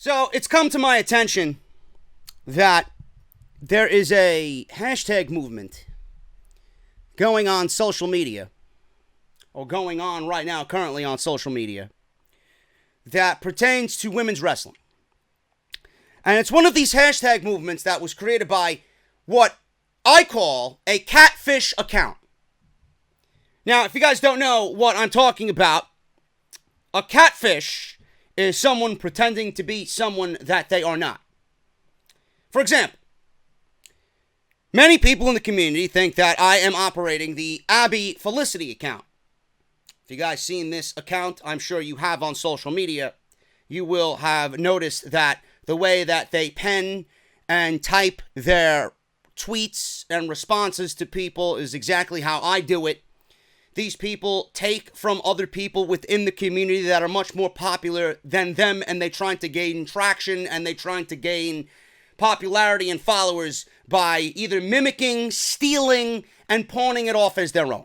So it's come to my attention that there is a hashtag movement going on social media, or going on right now currently on social media, that pertains to women's wrestling. And it's one of these hashtag movements that was created by what I call a catfish account. Now, if you guys don't know what I'm talking about, a catfish is someone pretending to be someone that they are not. For example, many people in the community think that I am operating the Abby Felicity account. If you guys seen this account, I'm sure you have on social media, you will have noticed that the way that they pen and type their tweets and responses to people is exactly how I do it. These people take from other people within the community that are much more popular than them, and they're trying to gain traction, and they're trying to gain popularity and followers by either mimicking, stealing, and pawning it off as their own.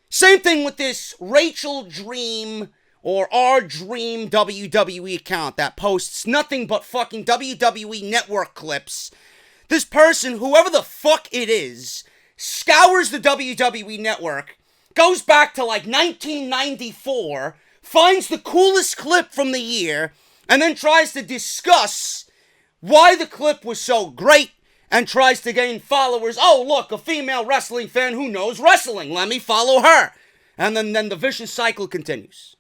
Same thing with this Rachel Dream or Our Dream WWE account that posts nothing but fucking WWE Network clips. This person, whoever the fuck it is, scours the WWE Network, goes back to like 1994, finds the coolest clip from the year, and then tries to discuss why the clip was so great and tries to gain followers. Oh, look, a female wrestling fan who knows wrestling. Let me follow her. And then the vicious cycle continues.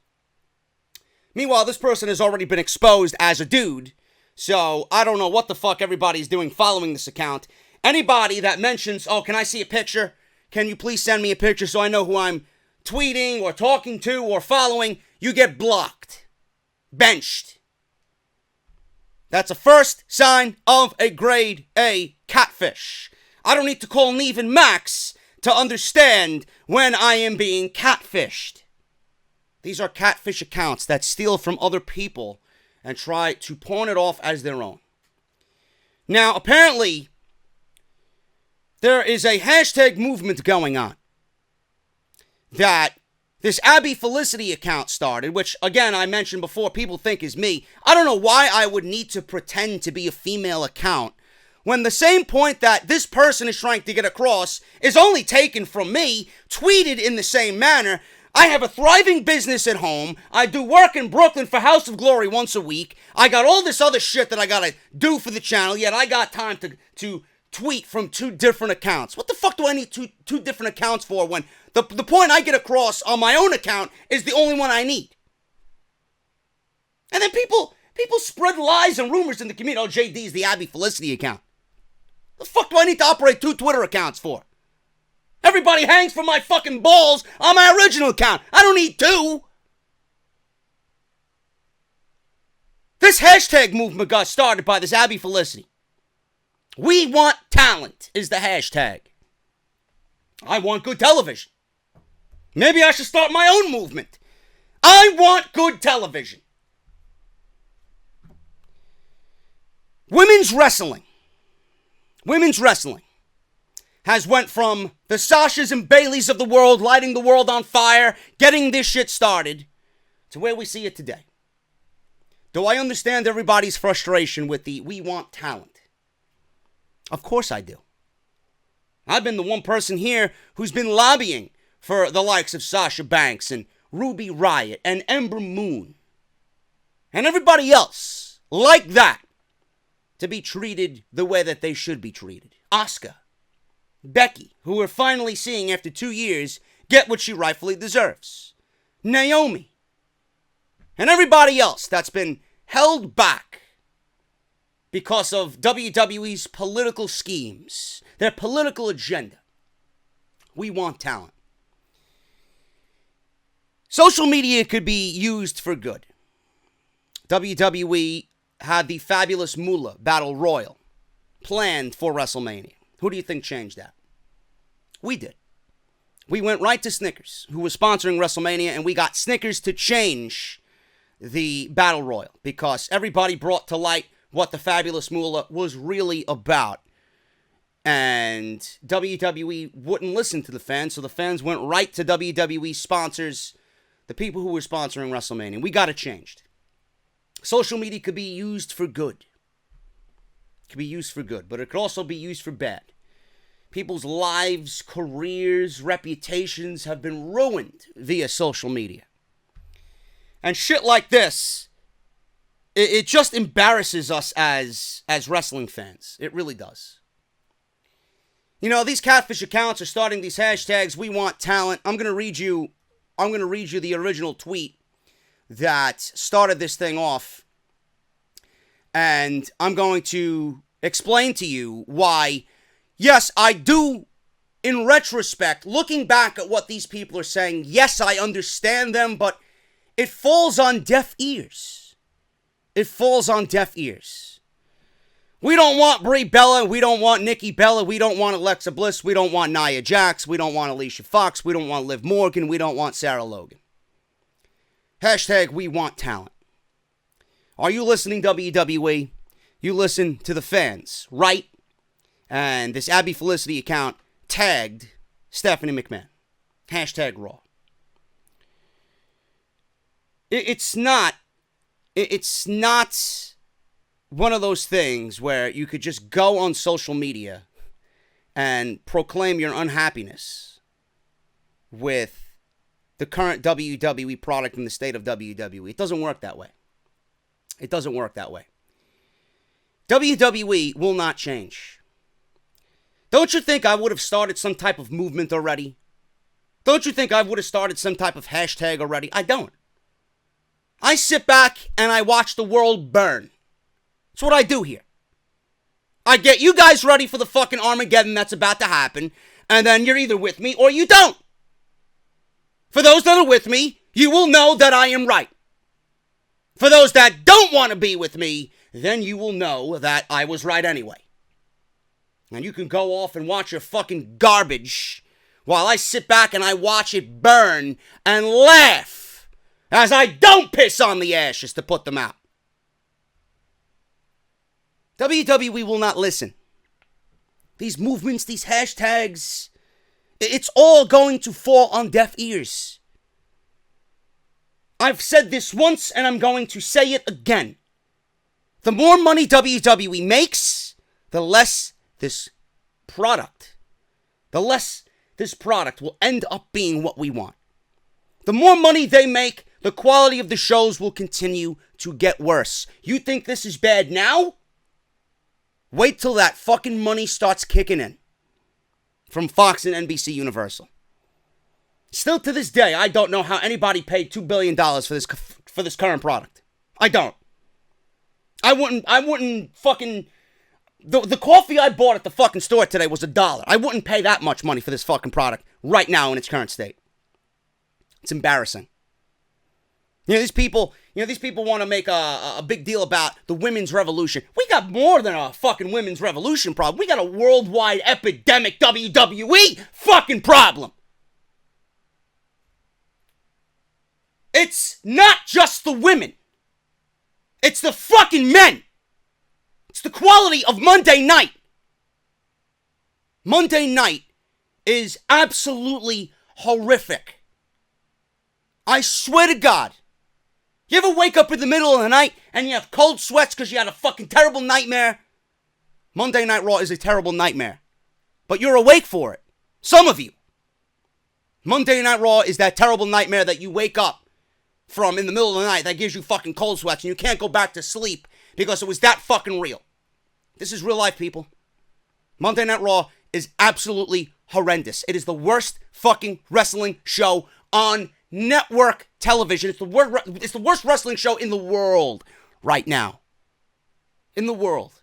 Meanwhile, this person has already been exposed as a dude, so I don't know what the fuck everybody's doing following this account. Anybody that mentions, oh, can I see a picture? Can you please send me a picture so I know who I'm tweeting or talking to or following? You get blocked. Benched. That's a first sign of a grade A catfish. I don't need to call Neve and Max to understand when I am being catfished. These are catfish accounts that steal from other people and try to pawn it off as their own. Now, apparently, there is a hashtag movement going on that this Abby Felicity account started, which, again, I mentioned before, people think is me. I don't know why I would need to pretend to be a female account when the same point that this person is trying to get across is only taken from me, tweeted in the same manner. I have a thriving business at home. I do work in Brooklyn for House of Glory once a week. I got all this other shit that I gotta do for the channel, yet I got time to tweet from two different accounts. What the fuck do I need two different accounts for when the point I get across on my own account is the only one I need? And then people spread lies and rumors in the community. Oh, JD's the Abby Felicity account. The fuck do I need to operate two Twitter accounts for? Everybody hangs from my fucking balls on my original account. I don't need two. This hashtag movement got started by this Abby Felicity. We want talent is the hashtag. I want good television. Maybe I should start my own movement. I want good television. Women's wrestling has went from the Sashas and Baileys of the world lighting the world on fire, getting this shit started, to where we see it today. Do I understand everybody's frustration with the we want talent? Of course I do. I've been the one person here who's been lobbying for the likes of Sasha Banks and Ruby Riott and Ember Moon and everybody else like that to be treated the way that they should be treated. Asuka, Becky, who we're finally seeing after 2 years get what she rightfully deserves. Naomi, and everybody else that's been held back because of WWE's political schemes, their political agenda. We want talent. Social media could be used for good. WWE had the Fabulous Moolah Battle Royal planned for WrestleMania. Who do you think changed that? We did. We went right to Snickers, who was sponsoring WrestleMania, and we got Snickers to change the Battle Royal because everybody brought to light what the Fabulous Moolah was really about. And WWE wouldn't listen to the fans, so the fans went right to WWE sponsors, the people who were sponsoring WrestleMania. We got it changed. Social media could be used for good. It could be used for good, but it could also be used for bad. People's lives, careers, reputations have been ruined via social media. And shit like this, it just embarrasses us as wrestling fans. It really does. You know, these catfish accounts are starting these hashtags, "We want talent." I'm going to read you the original tweet that started this thing off. And I'm going to explain to you why, yes, I do, in retrospect, looking back at what these people are saying, yes, I understand them, but it falls on deaf ears. It falls on deaf ears. We don't want Brie Bella. We don't want Nikki Bella. We don't want Alexa Bliss. We don't want Nia Jax. We don't want Alicia Fox. We don't want Liv Morgan. We don't want Sarah Logan. Hashtag we want talent. Are you listening, WWE? You listen to the fans, right? And this Abby Felicity account tagged Stephanie McMahon. Hashtag Raw. It's not one of those things where you could just go on social media and proclaim your unhappiness with the current WWE product in the state of WWE. It doesn't work that way. It doesn't work that way. WWE will not change. Don't you think I would have started some type of movement already? Don't you think I would have started some type of hashtag already? I don't. I sit back and I watch the world burn. That's what I do here. I get you guys ready for the fucking Armageddon that's about to happen, and then you're either with me or you don't. For those that are with me, you will know that I am right. For those that don't want to be with me, then you will know that I was right anyway. And you can go off and watch your fucking garbage while I sit back and I watch it burn and laugh as I don't piss on the ashes to put them out. WWE will not listen. These movements, these hashtags, it's all going to fall on deaf ears. I've said this once and I'm going to say it again. The more money WWE makes, the less this product will end up being what we want. The more money they make, the quality of the shows will continue to get worse. You think this is bad now? Wait till that fucking money starts kicking in from Fox and NBC Universal. Still to this day, I don't know how anybody paid $2 billion for this current product. I don't. I wouldn't fucking... The coffee I bought at the fucking store today was $1. I wouldn't pay that much money for this fucking product right now in its current state. It's embarrassing. These people want to make a big deal about the women's revolution. We got more than a fucking women's revolution problem. We got a worldwide epidemic WWE fucking problem. It's not just the women. It's the fucking men. It's the quality of Monday night. Monday night is absolutely horrific. I swear to God. You ever wake up in the middle of the night and you have cold sweats because you had a fucking terrible nightmare? Monday Night Raw is a terrible nightmare. But you're awake for it. Some of you. Monday Night Raw is that terrible nightmare that you wake up from in the middle of the night that gives you fucking cold sweats and you can't go back to sleep because it was that fucking real. This is real life, people. Monday Night Raw is absolutely horrendous. It is the worst fucking wrestling show on network television. It's the worst wrestling show in the world right now. In the world.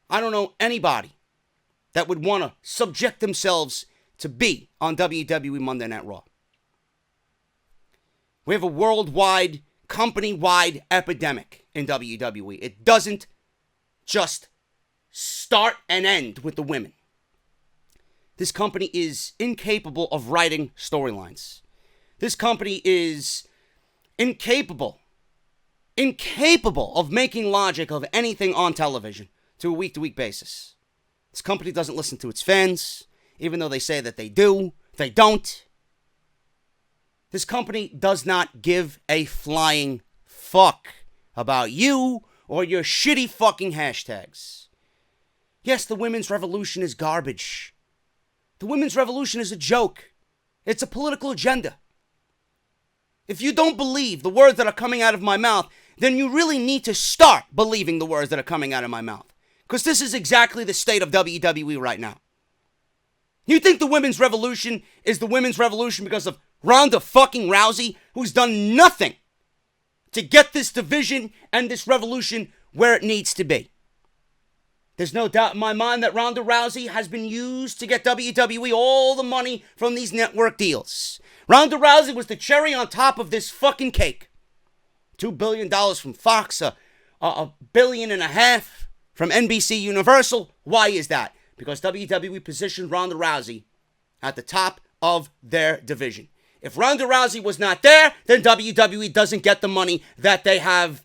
I don't know anybody that would want to subject themselves to be on WWE Monday Night Raw. We have a worldwide, company-wide epidemic in WWE. It doesn't just start and end with the women. This company is incapable of writing storylines. This company is incapable of making logic of anything on television to a week-to-week basis. This company doesn't listen to its fans, even though they say that they do. They don't. This company does not give a flying fuck about you or your shitty fucking hashtags. Yes, the women's revolution is garbage. The women's revolution is a joke. It's a political agenda. If you don't believe the words that are coming out of my mouth, then you really need to start believing the words that are coming out of my mouth. Because this is exactly the state of WWE right now. You think the women's revolution is the women's revolution because of Ronda fucking Rousey, who's done nothing to get this division and this revolution where it needs to be? There's no doubt in my mind that Ronda Rousey has been used to get WWE all the money from these network deals. Ronda Rousey was the cherry on top of this fucking cake. $2 billion from Fox, $1.5 billion from NBC Universal. Why is that? Because WWE positioned Ronda Rousey at the top of their division. If Ronda Rousey was not there, then WWE doesn't get the money that they have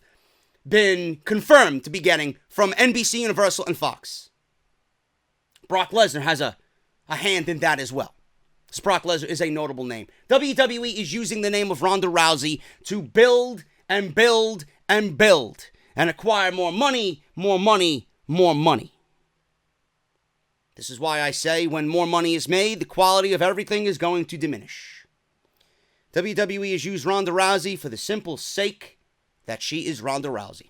been confirmed to be getting from NBC Universal and Fox. Brock Lesnar has a hand in that as well. Brock Lesnar is a notable name. WWE is using the name of Ronda Rousey to build and build and build and acquire more money, more money, more money. This is why I say when more money is made, the quality of everything is going to diminish. WWE has used Ronda Rousey for the simple sake that she is Ronda Rousey.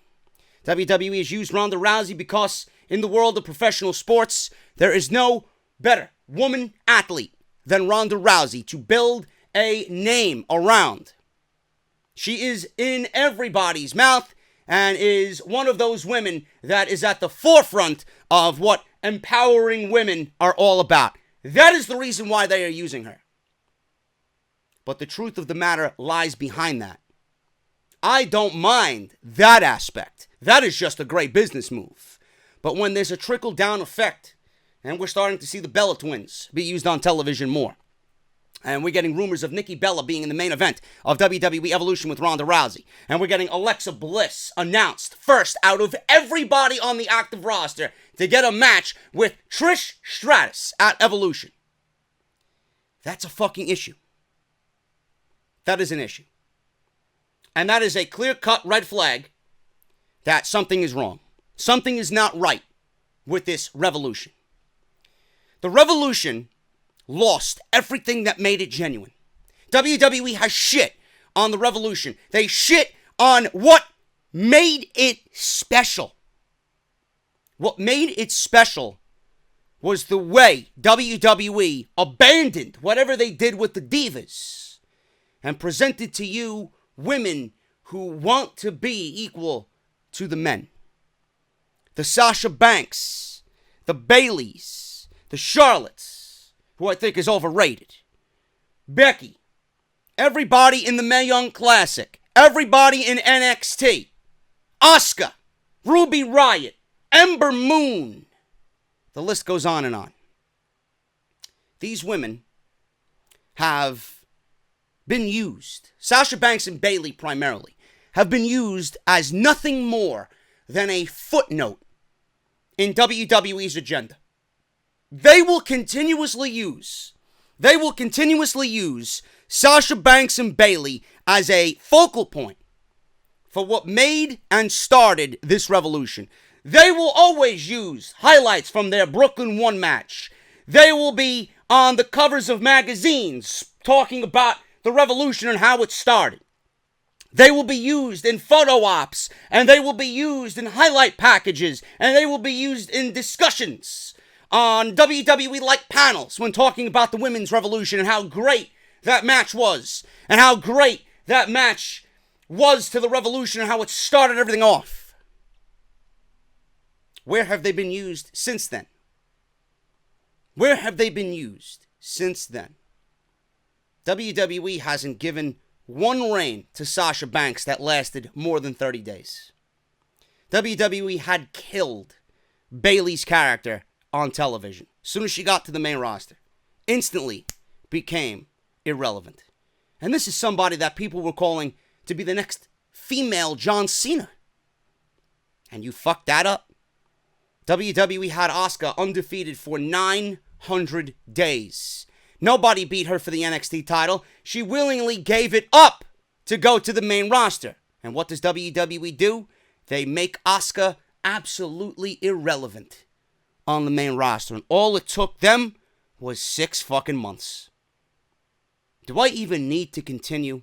WWE has used Ronda Rousey because in the world of professional sports, there is no better woman athlete than Ronda Rousey to build a name around. She is in everybody's mouth and is one of those women that is at the forefront of what empowering women are all about. That is the reason why they are using her. But the truth of the matter lies behind that. I don't mind that aspect. That is just a great business move. But when there's a trickle-down effect, and we're starting to see the Bella twins be used on television more, and we're getting rumors of Nikki Bella being in the main event of WWE Evolution with Ronda Rousey, and we're getting Alexa Bliss announced first out of everybody on the active roster to get a match with Trish Stratus at Evolution. That's a fucking issue. That is an issue. And that is a clear-cut red flag that something is wrong. Something is not right with this revolution. The revolution lost everything that made it genuine. WWE has shit on the revolution. They shit on what made it special. What made it special was the way WWE abandoned whatever they did with the divas and presented to you women who want to be equal to the men. The Sasha Banks, the Baileys, the Charlottes, who I think is overrated, Becky, everybody in the Mae Young Classic, everybody in NXT, Asuka, Ruby Riott, Ember Moon. The list goes on and on. These women have been used, Sasha Banks and Bayley primarily, have been used as nothing more than a footnote in WWE's agenda. They will continuously use Sasha Banks and Bayley as a focal point for what made and started this revolution. They will always use highlights from their Brooklyn 1 match. They will be on the covers of magazines talking about the revolution and how it started. They will be used in photo ops, and they will be used in highlight packages, and they will be used in discussions on WWE-like panels when talking about the women's revolution and how great that match was, and how great that match was to the revolution and how it started everything off. Where have they been used since then? Where have they been used since then? WWE hasn't given one reign to Sasha Banks that lasted more than 30 days. WWE had killed Bayley's character on television. As soon as she got to the main roster, instantly became irrelevant. And this is somebody that people were calling to be the next female John Cena. And you fucked that up. WWE had Asuka undefeated for 900 days. Nobody beat her for the NXT title. She willingly gave it up to go to the main roster. And what does WWE do? They make Asuka absolutely irrelevant on the main roster. And all it took them was 6 fucking months. Do I even need to continue?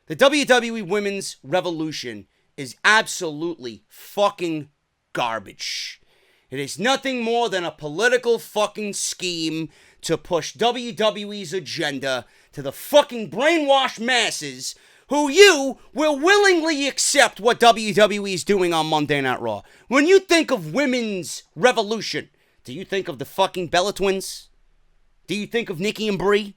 The WWE Women's Revolution is absolutely fucking garbage. It is nothing more than a political fucking scheme to push WWE's agenda to the fucking brainwashed masses who you will willingly accept what WWE is doing on Monday Night Raw. When you think of Women's Revolution, do you think of the fucking Bella Twins? Do you think of Nikki and Brie?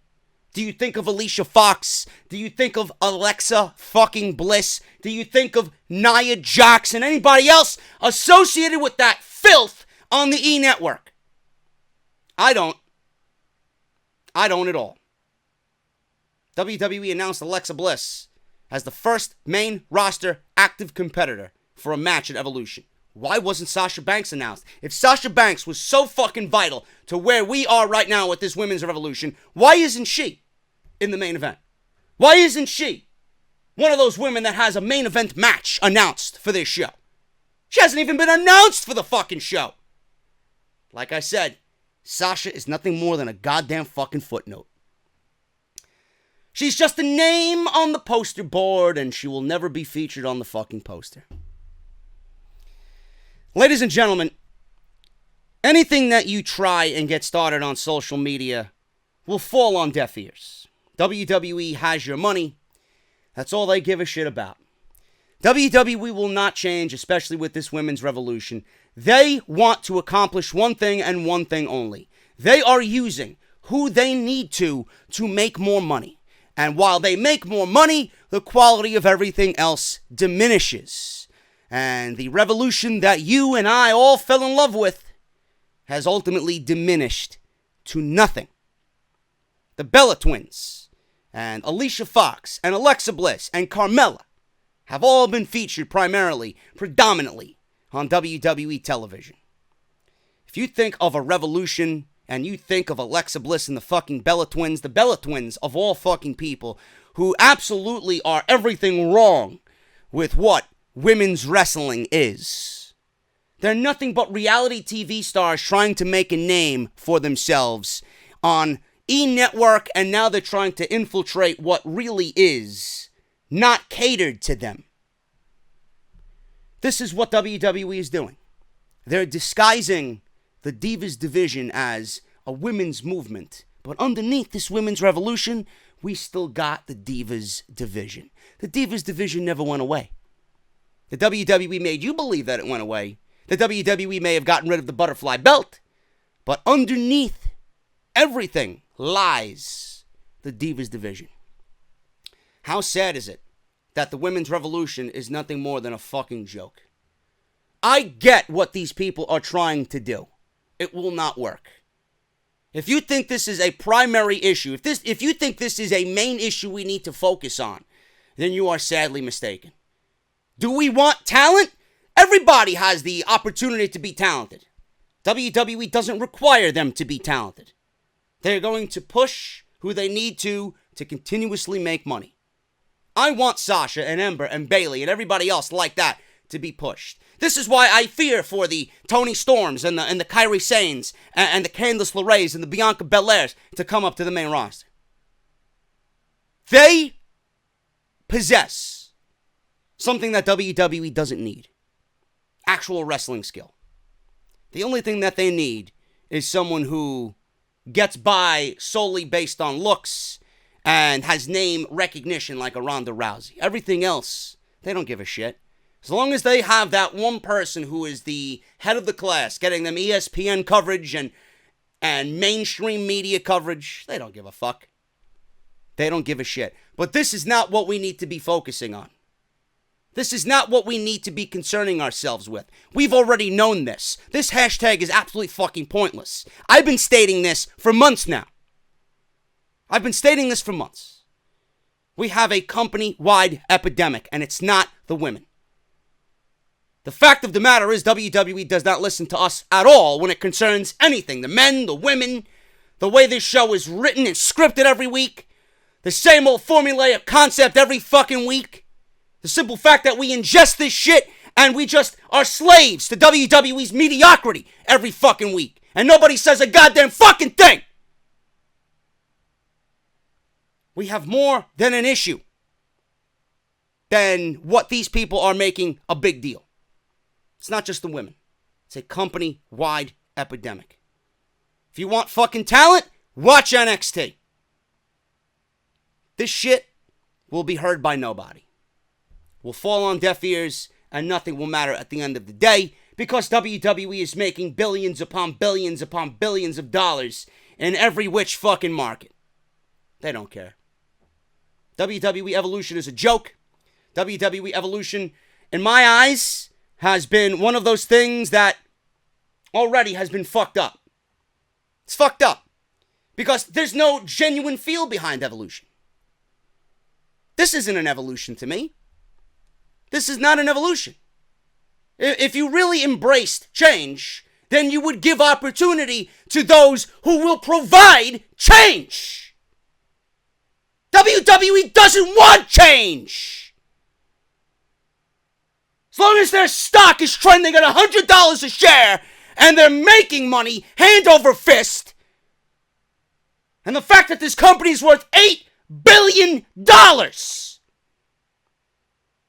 Do you think of Alicia Fox? Do you think of Alexa fucking Bliss? Do you think of Nia Jax and anybody else associated with that filth on the E! Network? I don't. I don't at all. WWE announced Alexa Bliss as the first main roster active competitor for a match at Evolution. Why wasn't Sasha Banks announced? If Sasha Banks was so fucking vital to where we are right now with this Women's Revolution, why isn't she in the main event? Why isn't she one of those women that has a main event match announced for this show? She hasn't even been announced for the fucking show. Like I said, Sasha is nothing more than a goddamn fucking footnote. She's just a name on the poster board, and she will never be featured on the fucking poster. Ladies and gentlemen, anything that you try and get started on social media will fall on deaf ears. WWE Has Your Money. That's all they give a shit about. WWE will not change, especially with this Women's Revolution. They want to accomplish one thing and one thing only. They are using who they need to make more money. And while they make more money, the quality of everything else diminishes. And the revolution that you and I all fell in love with has ultimately diminished to nothing. The Bella Twins and Alicia Fox and Alexa Bliss and Carmella have all been featured predominantly on WWE television. If you think of a revolution and you think of Alexa Bliss and the fucking Bella Twins of all fucking people who absolutely are everything wrong with what women's wrestling is. They're nothing but reality TV stars trying to make a name for themselves on E! Network, and now they're trying to infiltrate what really is not catered to them. This is what WWE is doing. They're disguising the Divas division as a women's movement. But underneath this Women's Revolution, we still got the Divas division. The Divas division never went away. The WWE made you believe that it went away. The WWE may have gotten rid of the butterfly belt, but underneath everything lies the Divas division. How sad is it that the Women's Revolution is nothing more than a fucking joke? I get what these people are trying to do. It will not work. If you think this is a primary issue, if you think this is a main issue we need to focus on, then you are sadly mistaken. Do we want talent? Everybody has the opportunity to be talented. WWE doesn't require them to be talented. They're going to push who they need to continuously make money. I want Sasha and Ember and Bayley and everybody else like that to be pushed. This is why I fear for the Toni Storms and the Kairi Sanes and the Candice LeRays and the Bianca Belairs to come up to the main roster. They possess something that WWE doesn't need. Actual wrestling skill. The only thing that they need is someone who gets by solely based on looks and has name recognition like a Ronda Rousey. Everything else, they don't give a shit. As long as they have that one person who is the head of the class, getting them ESPN coverage and mainstream media coverage, they don't give a fuck. They don't give a shit. But this is not what we need to be focusing on. This is not what we need to be concerning ourselves with. We've already known this. This hashtag is absolutely fucking pointless. I've been stating this for months now. We have a company-wide epidemic, and it's not the women. The fact of the matter is WWE does not listen to us at all when it concerns anything. The men, the women, the way this show is written and scripted every week. The same old formulaic concept every fucking week. The simple fact that we ingest this shit and we just are slaves to WWE's mediocrity every fucking week. And nobody says a goddamn fucking thing. We have more than an issue than what these people are making a big deal. It's not just the women. It's a company-wide epidemic. If you want fucking talent, watch NXT. This shit will be heard by nobody. Will fall on deaf ears, and nothing will matter at the end of the day, because WWE is making billions upon billions upon billions of dollars in every which fucking market. They don't care. WWE Evolution is a joke. WWE Evolution, in my eyes, has been one of those things that already has been fucked up. It's fucked up. Because there's no genuine feel behind Evolution. This isn't an evolution to me. This is not an evolution. If you really embraced change, then you would give opportunity to those who will provide change. WWE doesn't want change. As long as their stock is trending at $100 a share and they're making money hand over fist, and the fact that this company is worth $8 billion,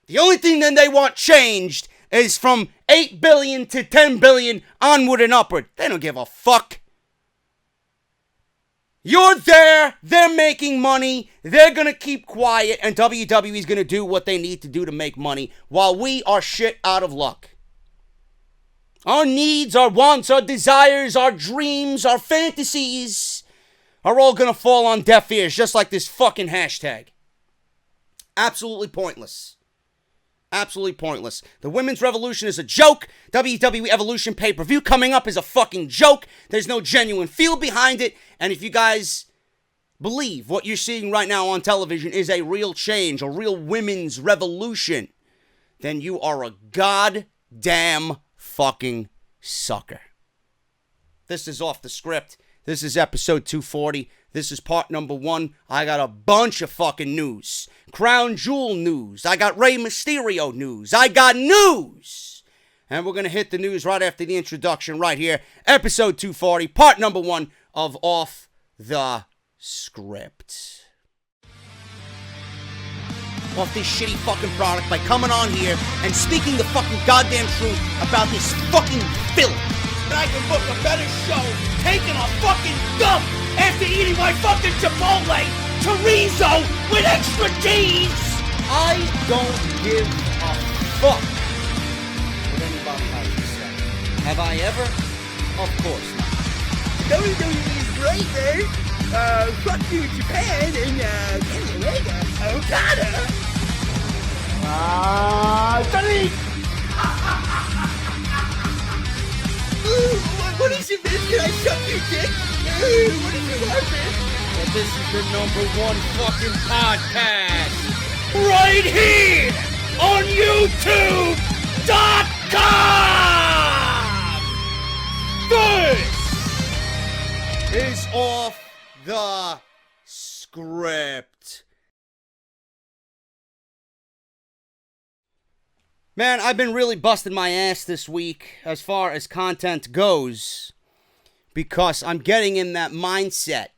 the only thing that they want changed is from $8 billion to $10 billion onward and upward. They don't give a fuck. You're there, they're making money, they're going to keep quiet, and WWE is going to do what they need to do to make money while we are shit out of luck. Our needs, our wants, our desires, our dreams, our fantasies are all going to fall on deaf ears, just like this fucking hashtag. Absolutely pointless. Absolutely pointless. The Women's Revolution is a joke. WWE Evolution pay-per-view coming up is a fucking joke. There's no genuine feel behind it. And if you guys believe what you're seeing right now on television is a real change, a real women's revolution, then you are a goddamn fucking sucker. This is Off the Script. This is episode 240. This is part number 1. I got a bunch of fucking news. Crown Jewel news. I got Rey Mysterio news. I got news. And we're going to hit the news right after the introduction right here. Episode 240, part number 1 of Off the Script. Off this shitty fucking product by coming on here and speaking the fucking goddamn truth about this fucking filth. I can book a better show taking a fucking dump after eating my fucking Chipotle chorizo with extra cheese. I don't give a fuck what anybody has to say. Have I ever? Of course not. WWE is great, man. Fuck you, Japan, and Kenny Omega, Okada. Delete! What is it, man? Can I suck your dick? What is it, man? And this is the #1 fucking podcast right here on YouTube.com. This is Off the Script. Man, I've been really busting my ass this week as far as content goes because I'm getting in that mindset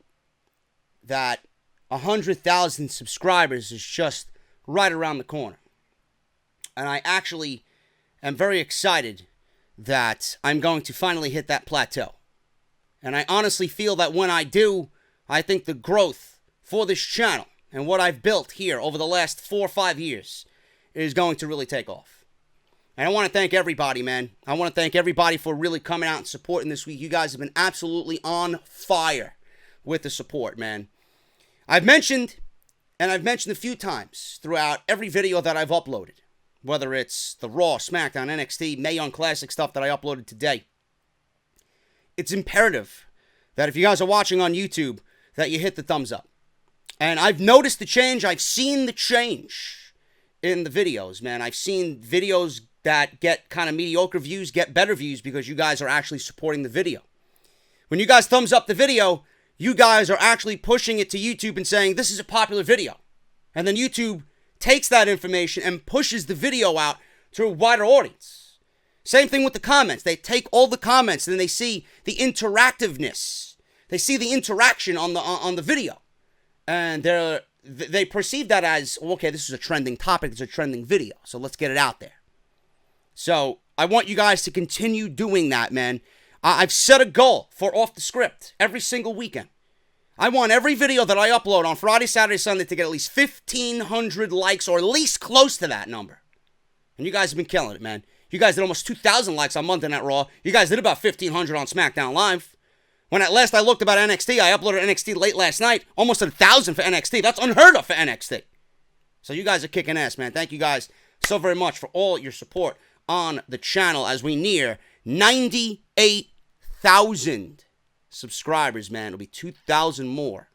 that 100,000 subscribers is just right around the corner. And I actually am very excited that I'm going to finally hit that plateau. And I honestly feel that when I do, I think the growth for this channel and what I've built here over the last 4 or 5 years is going to really take off. And I want to thank everybody, man. I want to thank everybody for really coming out and supporting this week. You guys have been absolutely on fire with the support, man. I've mentioned a few times throughout every video that I've uploaded, whether it's the Raw, Smackdown, NXT, Mae Young Classic stuff that I uploaded today. It's imperative that if you guys are watching on YouTube, that you hit the thumbs up. And I've noticed the change. I've seen the change in the videos, man. I've seen videos that get kind of mediocre views get better views because you guys are actually supporting the video. When you guys thumbs up the video, you guys are actually pushing it to YouTube and saying, this is a popular video. And then YouTube takes that information and pushes the video out to a wider audience. Same thing with the comments. They take all the comments and then they see the interactiveness. They see the interaction on the video. And they perceive that as, okay, this is a trending topic, it's a trending video, so let's get it out there. So I want you guys to continue doing that, man. I've set a goal for Off the Script every single weekend. I want every video that I upload on Friday, Saturday, Sunday to get at least 1,500 likes or at least close to that number. And you guys have been killing it, man. You guys did almost 2,000 likes on Monday Night Raw. You guys did about 1,500 on Smackdown Live. When at last I looked about NXT, I uploaded NXT late last night. Almost 1,000 for NXT. That's unheard of for NXT. So you guys are kicking ass, man. Thank you guys so very much for all your support on the channel as we near 98,000 subscribers, man. It'll be 2,000 more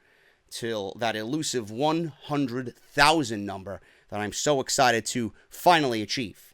till that elusive 100,000 number that I'm so excited to finally achieve.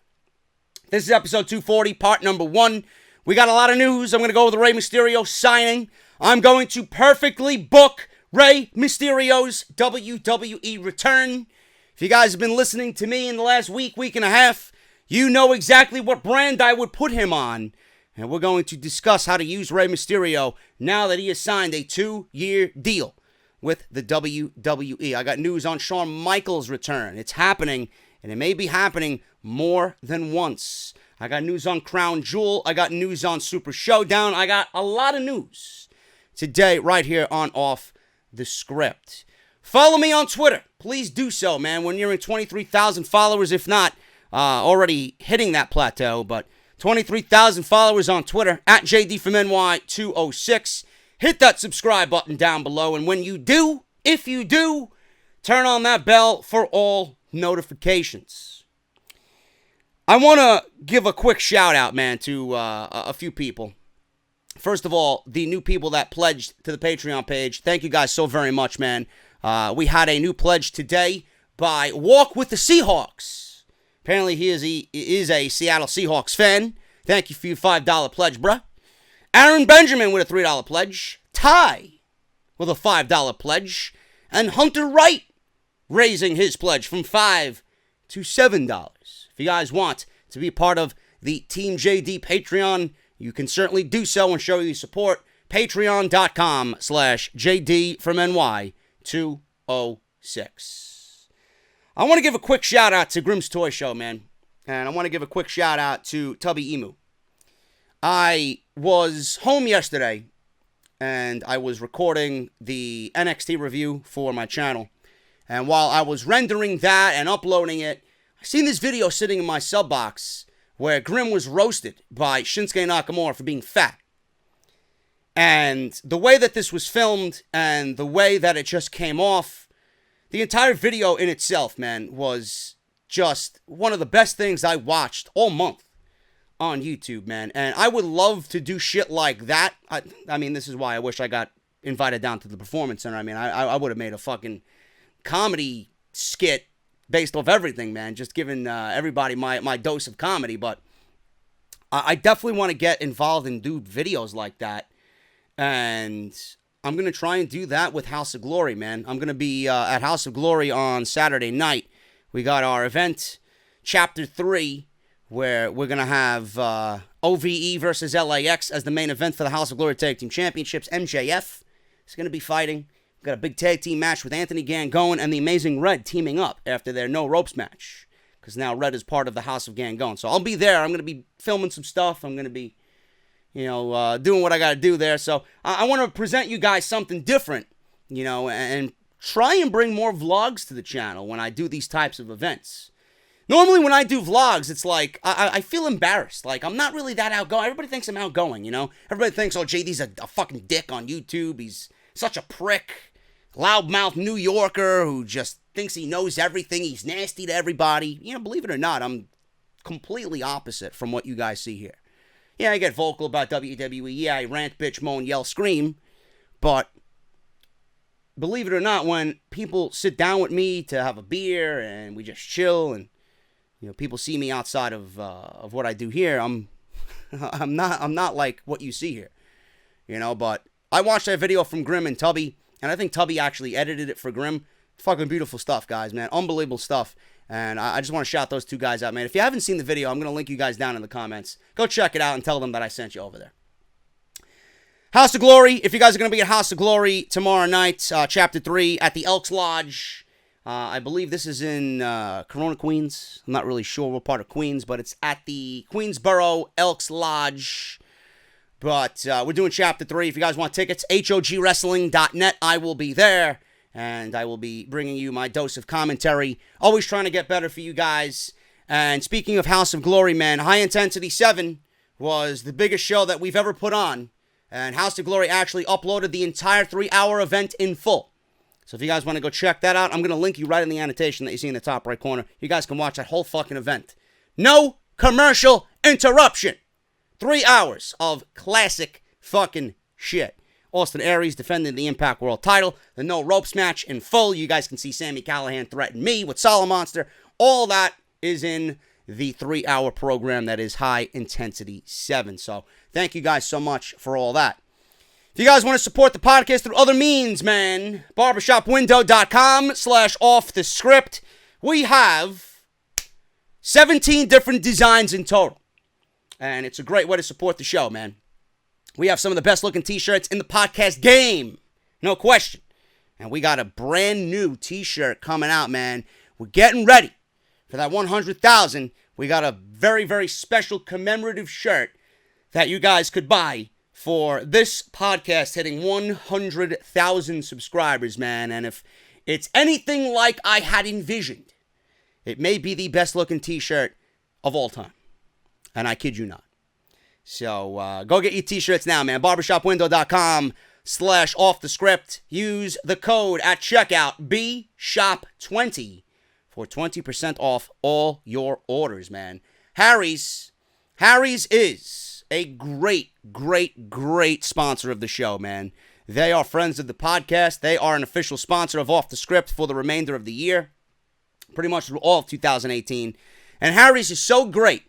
This is episode 240, part number 1. We got a lot of news. I'm going to go over the Rey Mysterio signing. I'm going to perfectly book Rey Mysterio's WWE Return. If you guys have been listening to me in the last week and a half, you know exactly what brand I would put him on. And we're going to discuss how to use Rey Mysterio now that he has signed a 2-year deal with the WWE. I got news on Shawn Michaels' return. It's happening, and it may be happening more than once. I got news on Crown Jewel. I got news on Super Showdown. I got a lot of news today right here on Off the Script. Follow me on Twitter. Please do so, man. We're nearing 23,000 followers, if not already hitting that plateau, but 23,000 followers on Twitter, at JD from NY206. Hit that subscribe button down below, and when you do, if you do, turn on that bell for all notifications. I want to give a quick shout out, man, to a few people. First of all, the new people that pledged to the Patreon page. Thank you guys so very much, man. We had a new pledge today by Walk with the Seahawks. Apparently, he is a Seattle Seahawks fan. Thank you for your $5 pledge, bruh. Aaron Benjamin with a $3 pledge. Ty with a $5 pledge. And Hunter Wright raising his pledge from $5 to $7. If you guys want to be part of the Team JD Patreon, you can certainly do so and show your support. Patreon.com/JD from NY206. I want to give a quick shout out to Grimm's Toy Show, man. And I want to give a quick shout out to Tubby Emu. I was home yesterday and I was recording the NXT review for my channel. And while I was rendering that and uploading it, I seen this video sitting in my sub box where Grimm was roasted by Shinsuke Nakamura for being fat. And the way that this was filmed and the way that it just came off, the entire video in itself, man, was just one of the best things I watched all month on YouTube, man. And I would love to do shit like that. I mean, this is why I wish I got invited down to the Performance Center. I mean, I would have made a fucking comedy skit based off everything, man. Just giving everybody my dose of comedy. But I definitely want to get involved and do videos like that. And I'm going to try and do that with House of Glory, man. I'm going to be at House of Glory on Saturday night. We got our event, Chapter 3, where we're going to have OVE versus LAX as the main event for the House of Glory Tag Team Championships. MJF is going to be fighting. We've got a big tag team match with Anthony Gangone and the Amazing Red teaming up after their no ropes match. Because now Red is part of the House of Gangone. So I'll be there. I'm going to be filming some stuff. I'm going to be, doing what I got to do there. So I want to present you guys something different, and try and bring more vlogs to the channel when I do these types of events. Normally when I do vlogs, it's like, I feel embarrassed. Like, I'm not really that outgoing. Everybody thinks I'm outgoing, Everybody thinks, oh, JD's a fucking dick on YouTube. He's such a prick. Loudmouth New Yorker who just thinks he knows everything. He's nasty to everybody. Believe it or not, I'm completely opposite from what you guys see here. Yeah, I get vocal about WWE. Yeah, I rant, bitch, moan, yell, scream. But believe it or not, when people sit down with me to have a beer and we just chill and people see me outside of what I do here, I'm not like what you see here. But I watched that video from Grimm and Tubby. And I think Tubby actually edited it for Grimm. Fucking beautiful stuff, guys, man. Unbelievable stuff. And I just want to shout those two guys out, man. If you haven't seen the video, I'm going to link you guys down in the comments. Go check it out and tell them that I sent you over there. House of Glory. If you guys are going to be at House of Glory tomorrow night, Chapter 3 at the Elks Lodge. I believe this is in Corona, Queens. I'm not really sure what part of Queens, but it's at the Queensboro Elks Lodge. But we're doing Chapter 3. If you guys want tickets, hogwrestling.net. I will be there. And I will be bringing you my dose of commentary. Always trying to get better for you guys. And speaking of House of Glory, man, High Intensity 7 was the biggest show that we've ever put on. And House of Glory actually uploaded the entire 3-hour event in full. So if you guys want to go check that out, I'm going to link you right in the annotation that you see in the top right corner. You guys can watch that whole fucking event. No commercial interruption. 3 hours of classic fucking shit. Austin Aries defending the Impact World title. The No Ropes match in full. You guys can see Sami Callihan threaten me with Solid Monster. All that is in the 3-hour program that is High Intensity 7. So thank you guys so much for all that. If you guys want to support the podcast through other means, man, barbershopwindow.com/offthescript. We have 17 different designs in total. And it's a great way to support the show, man. We have some of the best looking t-shirts in the podcast game. No question. And we got a brand new t-shirt coming out, man. We're getting ready for that 100,000. We got a very, very special commemorative shirt that you guys could buy for this podcast hitting 100,000 subscribers, man. And if it's anything like I had envisioned, it may be the best looking t-shirt of all time. And I kid you not. So go get your t-shirts now, man. barbershopwindow.com/offthescript. Use the code at checkout BSHOP20 for 20% off all your orders, man. Harry's is a great, great, great sponsor of the show, man. They are friends of the podcast. They are an official sponsor of Off the Script for the remainder of the year, pretty much through all of 2018. And Harry's is so great,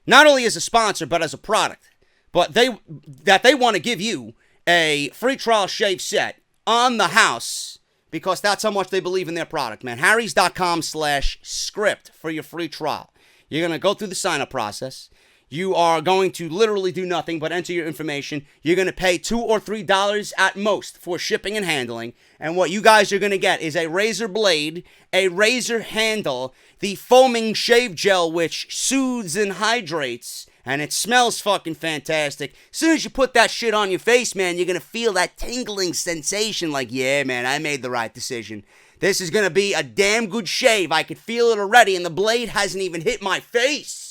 not only as a sponsor, but as a product. But they want to give you a free trial shave set on the house because that's how much they believe in their product, man. Harrys.com/script for your free trial. You're going to go through the sign-up process. You are going to literally do nothing but enter your information. You're going to pay $2 or $3 at most for shipping and handling. And what you guys are going to get is a razor blade, a razor handle, the foaming shave gel which soothes and hydrates, and it smells fucking fantastic. As soon as you put that shit on your face, man, you're going to feel that tingling sensation like, yeah, man, I made the right decision. This is going to be a damn good shave. I could feel it already, and the blade hasn't even hit my face.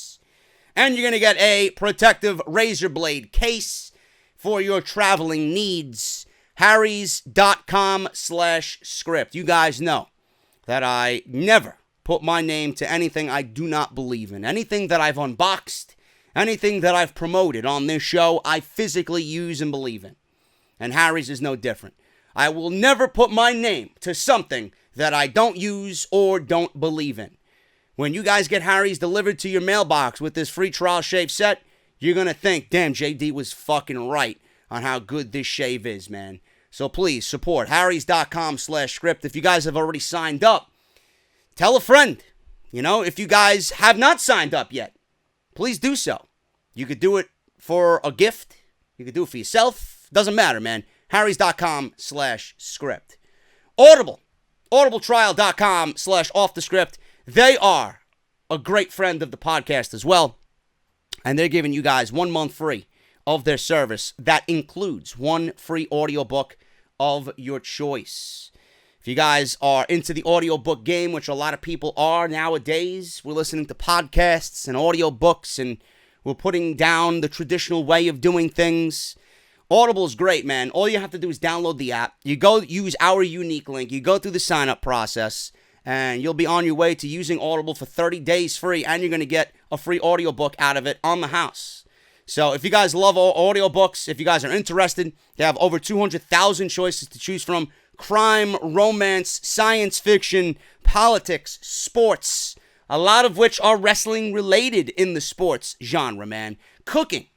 And you're going to get a protective razor blade case for your traveling needs. Harrys.com/script. You guys know that I never put my name to anything I do not believe in. Anything that I've unboxed, anything that I've promoted on this show, I physically use and believe in. And Harry's is no different. I will never put my name to something that I don't use or don't believe in. When you guys get Harry's delivered to your mailbox with this free trial shave set, you're going to think, damn, JD was fucking right on how good this shave is, man. So please support Harrys.com/script. If you guys have already signed up, tell a friend. You know, if you guys have not signed up yet, please do so. You could do it for a gift. You could do it for yourself. Doesn't matter, man. Harrys.com/script. Audible. Audibletrial.com/offthescript. They are a great friend of the podcast as well. And they're giving you guys 1 month free of their service. That includes one free audiobook of your choice. If you guys are into the audiobook game, which a lot of people are nowadays, we're listening to podcasts and audiobooks, and we're putting down the traditional way of doing things. Audible's great, man. All you have to do is download the app. You go use our unique link. You go through the sign-up process, and you'll be on your way to using Audible for 30 days free, and you're going to get a free audiobook out of it on the house. So if you guys love audiobooks, if you guys are interested, they have over 200,000 choices to choose from. Crime, romance, science fiction, politics, sports, a lot of which are wrestling related in the sports genre, man. Cooking,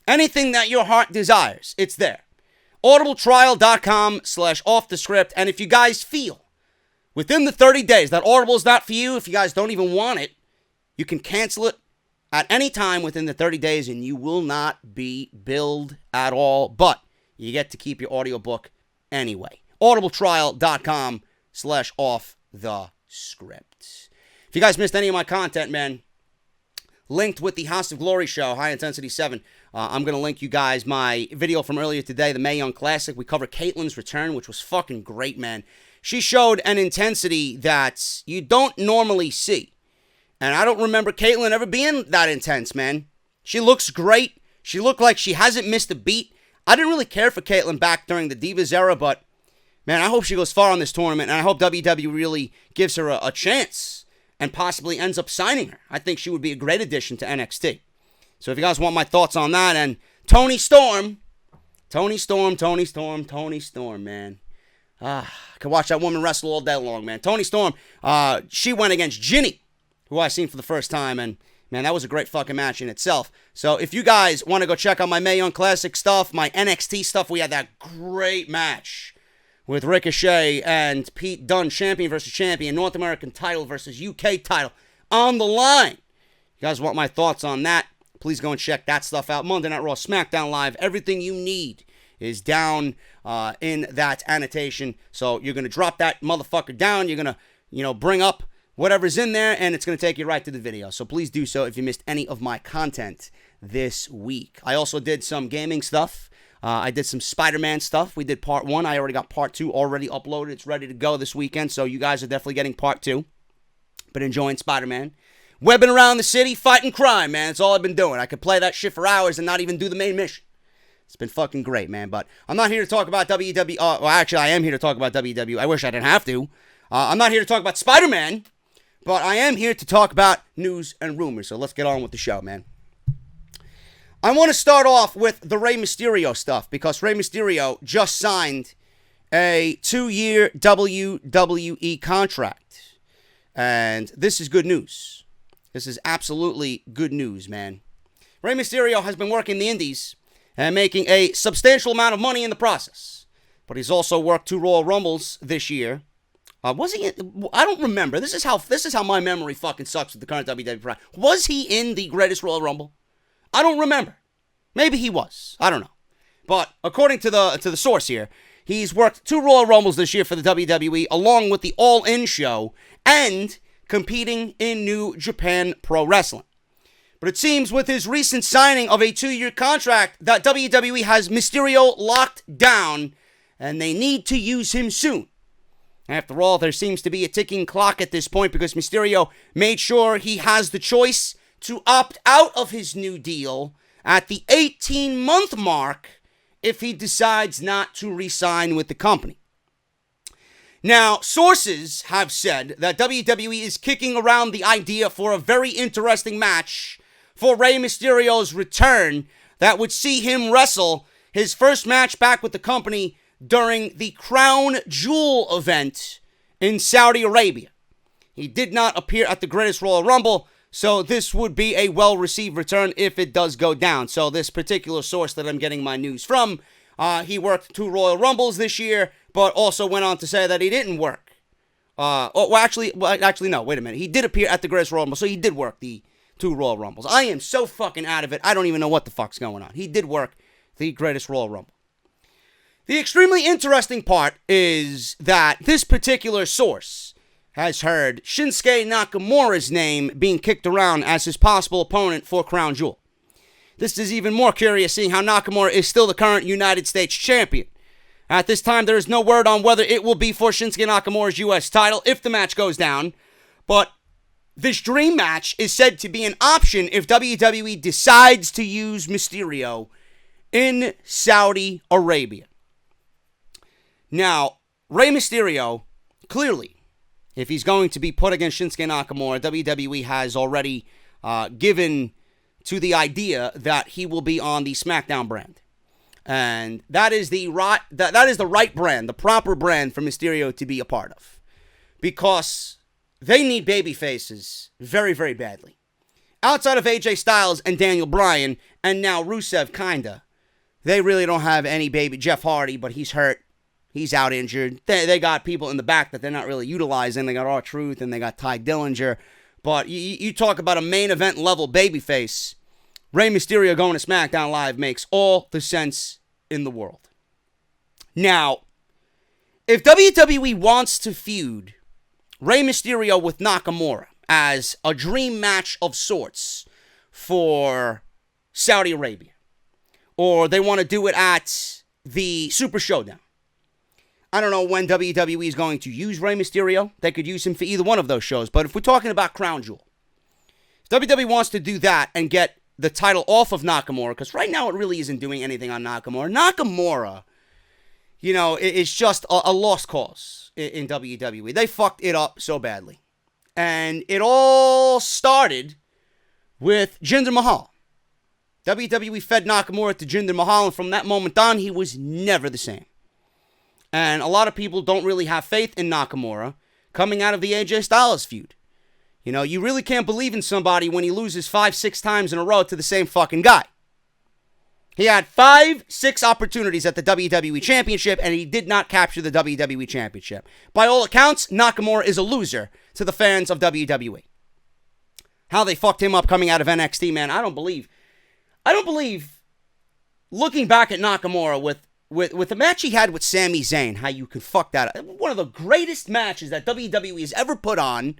anything that your heart desires, it's there. Audibletrial.com/offthescript. And if you guys feel within the 30 days, that Audible is not for you. If you guys don't even want it, you can cancel it at any time within the 30 days, and you will not be billed at all. But you get to keep your audiobook anyway. audibletrial.com/offthescript. If you guys missed any of my content, man, linked with the House of Glory show, High Intensity 7, I'm going to link you guys my video from earlier today, the Mae Young Classic. We covered Caitlyn's return, which was fucking great, man. She showed an intensity that you don't normally see. And I don't remember Caitlyn ever being that intense, man. She looks great. She looked like she hasn't missed a beat. I didn't really care for Caitlyn back during the Divas era, but, man, I hope she goes far on this tournament, and I hope WWE really gives her a chance and possibly ends up signing her. I think she would be a great addition to NXT. So if you guys want my thoughts on that, and Toni Storm, man. I could watch that woman wrestle all day long, man. Toni Storm, she went against Ginny, who I seen for the first time, and, man, that was a great fucking match in itself. So if you guys want to go check out my Mae Young Classic stuff, my NXT stuff, we had that great match with Ricochet and Pete Dunne, champion versus champion, North American title versus UK title on the line. You guys want my thoughts on that? Please go and check that stuff out. Monday Night Raw, Smackdown Live, everything you need is down in that annotation. So you're going to drop that motherfucker down. You're going to, bring up whatever's in there, and it's going to take you right to the video. So please do so if you missed any of my content this week. I also did some gaming stuff. I did some Spider-Man stuff. We did part 1. I already got part 2 already uploaded. It's ready to go this weekend, so you guys are definitely getting part 2. Been enjoying Spider-Man. Webbing around the city, fighting crime, man. That's all I've been doing. I could play that shit for hours and not even do the main mission. It's been fucking great, man. But I'm not here to talk about WWE. Well, actually, I am here to talk about WWE. I wish I didn't have to. I'm not here to talk about Spider-Man, but I am here to talk about news and rumors. So let's get on with the show, man. I want to start off with the Rey Mysterio stuff, because Rey Mysterio just signed a 2-year WWE contract. And this is good news. This is absolutely good news, man. Rey Mysterio has been working the indies and making a substantial amount of money in the process. But he's also worked 2 Royal Rumbles this year. Was he in, I don't remember. This is how my memory fucking sucks with the current WWE product. Was he in the Greatest Royal Rumble? I don't remember. Maybe he was. I don't know. But according to the source here, he's worked 2 Royal Rumbles this year for the WWE, along with the All In show, and competing in New Japan Pro Wrestling. But it seems with his recent signing of a 2-year contract that WWE has Mysterio locked down, and they need to use him soon. After all, there seems to be a ticking clock at this point, because Mysterio made sure he has the choice to opt out of his new deal at the 18-month mark if he decides not to re-sign with the company. Now, sources have said that WWE is kicking around the idea for a very interesting match for Rey Mysterio's return that would see him wrestle his first match back with the company during the Crown Jewel event in Saudi Arabia. He did not appear at the Greatest Royal Rumble, so this would be a well-received return if it does go down. So this particular source that I'm getting my news from, he worked 2 Royal Rumbles this year, but also went on to say that he didn't work. Actually, no, wait a minute. He did appear at the Greatest Royal Rumble, so he did work the 2 Royal Rumbles. I am so fucking out of it, I don't even know what the fuck's going on. He did work the Greatest Royal Rumble. The extremely interesting part is that this particular source has heard Shinsuke Nakamura's name being kicked around as his possible opponent for Crown Jewel. This is even more curious, seeing how Nakamura is still the current United States champion. At this time, there is no word on whether it will be for Shinsuke Nakamura's U.S. title if the match goes down, but this dream match is said to be an option if WWE decides to use Mysterio in Saudi Arabia. Now, Rey Mysterio, clearly, if he's going to be put against Shinsuke Nakamura, WWE has already given to the idea that he will be on the Smackdown brand. And that is the right brand, the proper brand for Mysterio to be a part of. Because they need babyfaces very, very badly. Outside of AJ Styles and Daniel Bryan, and now Rusev, kinda, they really don't have any baby. Jeff Hardy, but he's hurt. He's out injured. They got people in the back that they're not really utilizing. They got R-Truth and they got Ty Dillinger. But you talk about a main event level babyface. Rey Mysterio going to SmackDown Live makes all the sense in the world. Now, if WWE wants to feud Rey Mysterio with Nakamura as a dream match of sorts for Saudi Arabia, or they want to do it at the Super Showdown, I don't know when WWE is going to use Rey Mysterio. They could use him for either one of those shows. But if we're talking about Crown Jewel, if WWE wants to do that and get the title off of Nakamura, because right now it really isn't doing anything on Nakamura. Nakamura, is just a lost cause in WWE. They fucked it up so badly. And it all started with Jinder Mahal. WWE fed Nakamura to Jinder Mahal, and from that moment on, he was never the same. And a lot of people don't really have faith in Nakamura coming out of the AJ Styles feud. You really can't believe in somebody when he loses 5-6 times in a row to the same fucking guy. He had 5-6 opportunities at the WWE Championship, and he did not capture the WWE Championship. By all accounts, Nakamura is a loser to the fans of WWE. How they fucked him up coming out of NXT, man, I don't believe, looking back at Nakamura with the match he had with Sami Zayn, how you could fuck that up. One of the greatest matches that WWE has ever put on.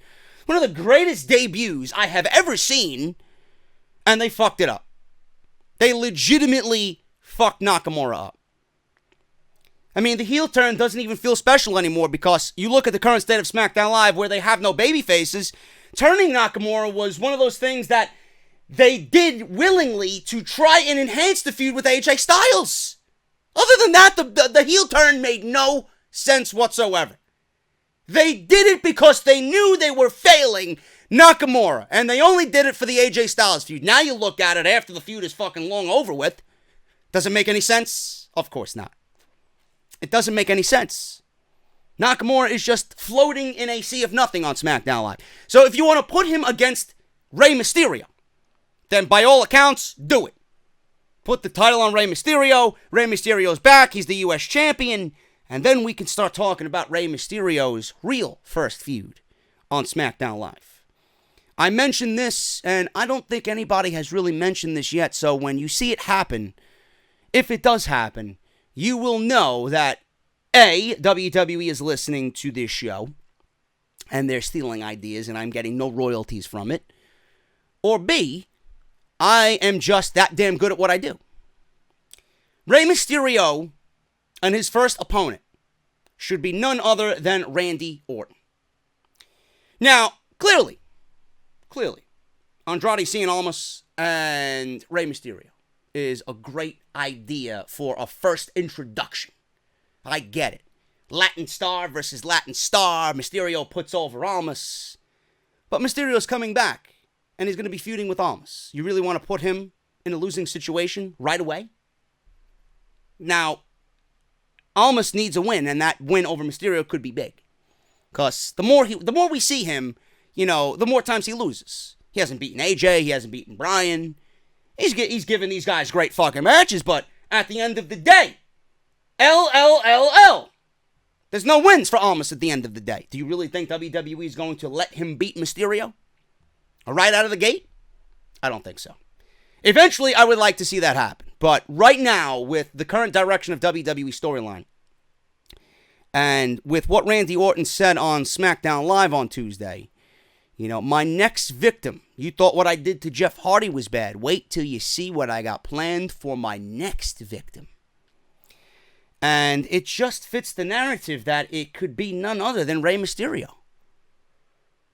One of the greatest debuts I have ever seen. And they fucked it up. They legitimately fucked Nakamura up. I mean, the heel turn doesn't even feel special anymore because you look at the current state of SmackDown Live where they have no baby faces. Turning Nakamura was one of those things that they did willingly to try and enhance the feud with AJ Styles. Other than that, the heel turn made no sense whatsoever. They did it because they knew they were failing Nakamura, and they only did it for the AJ Styles feud. Now you look at it after the feud is fucking long over with. Does it make any sense? Of course not. It doesn't make any sense. Nakamura is just floating in a sea of nothing on SmackDown Live. So if you want to put him against Rey Mysterio, then by all accounts, do it. Put the title on Rey Mysterio. Rey Mysterio's back. He's the U.S. champion. And then we can start talking about Rey Mysterio's real first feud on SmackDown Live. I mentioned this, and I don't think anybody has really mentioned this yet. So when you see it happen, if it does happen, you will know that A, WWE is listening to this show, and they're stealing ideas, and I'm getting no royalties from it. Or B, I am just that damn good at what I do. Rey Mysterio and his first opponent should be none other than Randy Orton. Now, clearly, Andrade Cien Almas and Rey Mysterio is a great idea for a first introduction. I get it. Latin star versus Latin star. Mysterio puts over Almas. But Mysterio's coming back, and he's going to be feuding with Almas. You really want to put him in a losing situation right away? Now, Almas needs a win, and that win over Mysterio could be big. Because the more we see him, the more times he loses. He hasn't beaten AJ, he hasn't beaten Bryan. He's giving these guys great fucking matches, but at the end of the day, LLLL. There's no wins for Almas at the end of the day. Do you really think WWE is going to let him beat Mysterio? Right out of the gate? I don't think so. Eventually, I would like to see that happen. But right now, with the current direction of WWE storyline, and with what Randy Orton said on SmackDown Live on Tuesday, my next victim, you thought what I did to Jeff Hardy was bad. Wait till you see what I got planned for my next victim. And it just fits the narrative that it could be none other than Rey Mysterio.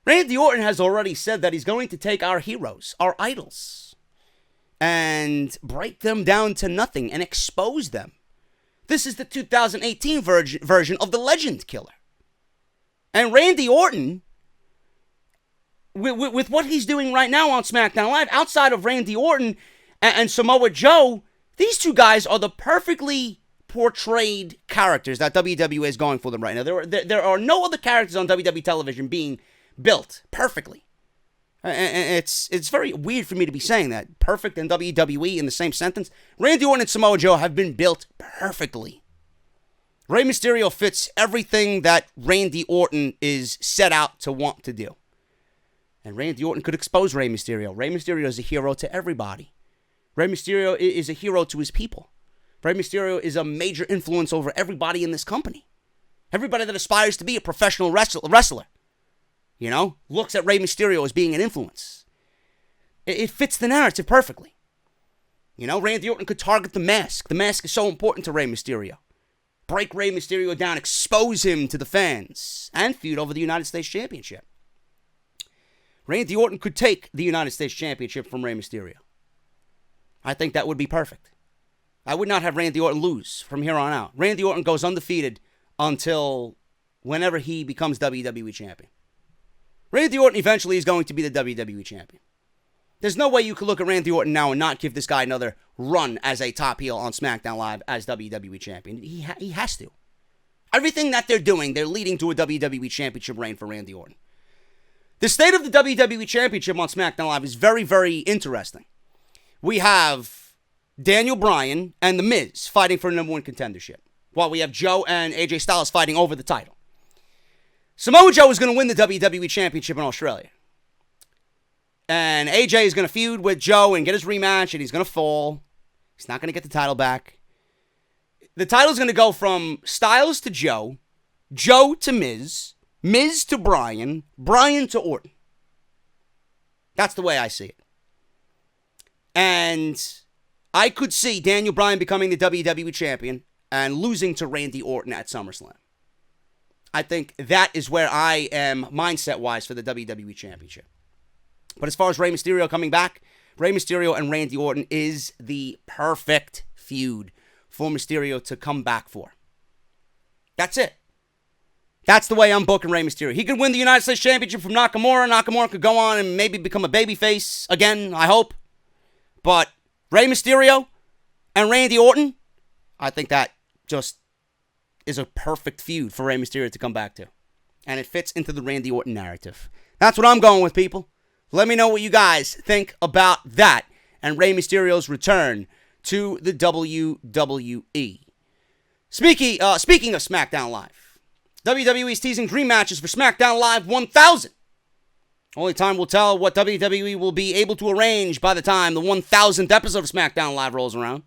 Randy Orton has already said that he's going to take our heroes, our idols, and break them down to nothing and expose them. This is the 2018 version of the Legend Killer. And Randy Orton, with what he's doing right now on SmackDown Live, outside of Randy Orton and Samoa Joe, these two guys are the perfectly portrayed characters that WWE is going for them right now. There are no other characters on WWE television being built perfectly. And it's very weird for me to be saying that. Perfect and WWE in the same sentence. Randy Orton and Samoa Joe have been built perfectly. Rey Mysterio fits everything that Randy Orton is set out to want to do. And Randy Orton could expose Rey Mysterio. Rey Mysterio is a hero to everybody. Rey Mysterio is a hero to his people. Rey Mysterio is a major influence over everybody in this company. Everybody that aspires to be a professional wrestler, looks at Rey Mysterio as being an influence. It fits the narrative perfectly. Randy Orton could target the mask. The mask is so important to Rey Mysterio. Break Rey Mysterio down, expose him to the fans, and feud over the United States Championship. Randy Orton could take the United States Championship from Rey Mysterio. I think that would be perfect. I would not have Randy Orton lose from here on out. Randy Orton goes undefeated until whenever he becomes WWE Champion. Randy Orton eventually is going to be the WWE Champion. There's no way you could look at Randy Orton now and not give this guy another run as a top heel on SmackDown Live as WWE Champion. He has to. Everything that they're doing, they're leading to a WWE Championship reign for Randy Orton. The state of the WWE Championship on SmackDown Live is very, very interesting. We have Daniel Bryan and The Miz fighting for the number one contendership, while we have Joe and AJ Styles fighting over the title. Samoa Joe is going to win the WWE Championship in Australia. And AJ is going to feud with Joe and get his rematch, and he's going to fall. He's not going to get the title back. The title is going to go from Styles to Joe, Joe to Miz, Miz to Bryan, Bryan to Orton. That's the way I see it. And I could see Daniel Bryan becoming the WWE Champion and losing to Randy Orton at SummerSlam. I think that is where I am mindset-wise for the WWE Championship. But as far as Rey Mysterio coming back, Rey Mysterio and Randy Orton is the perfect feud for Mysterio to come back for. That's it. That's the way I'm booking Rey Mysterio. He could win the United States Championship from Nakamura. Nakamura could go on and maybe become a babyface again, I hope. But Rey Mysterio and Randy Orton, I think that just is a perfect feud for Rey Mysterio to come back to. And it fits into the Randy Orton narrative. That's what I'm going with, people. Let me know what you guys think about that and Rey Mysterio's return to the WWE. Speaking of SmackDown Live, WWE is teasing dream matches for SmackDown Live 1000. Only time will tell what WWE will be able to arrange by the time the 1000th episode of SmackDown Live rolls around.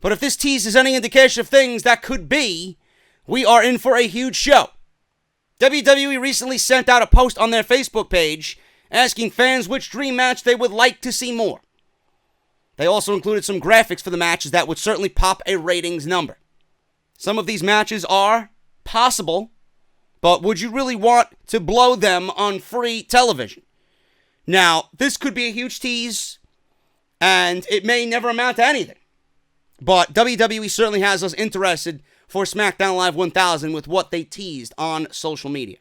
But if this tease is any indication of things that could be, we are in for a huge show. WWE recently sent out a post on their Facebook page asking fans which dream match they would like to see more. They also included some graphics for the matches that would certainly pop a ratings number. Some of these matches are possible, but would you really want to blow them on free television? Now, this could be a huge tease, and it may never amount to anything. But WWE certainly has us interested for SmackDown Live 1000 with what they teased on social media.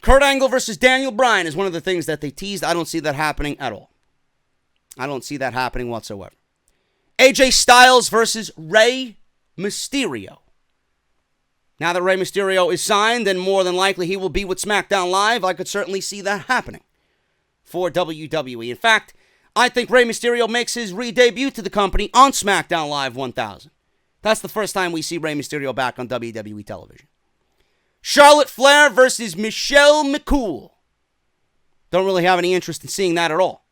Kurt Angle versus Daniel Bryan is one of the things that they teased. I don't see that happening at all. I don't see that happening whatsoever. AJ Styles versus Rey Mysterio. Now that Rey Mysterio is signed, then more than likely he will be with SmackDown Live. I could certainly see that happening for WWE. In fact, I think Rey Mysterio makes his re-debut to the company on SmackDown Live 1000. That's the first time we see Rey Mysterio back on WWE television. Charlotte Flair versus Michelle McCool. Don't really have any interest in seeing that at all.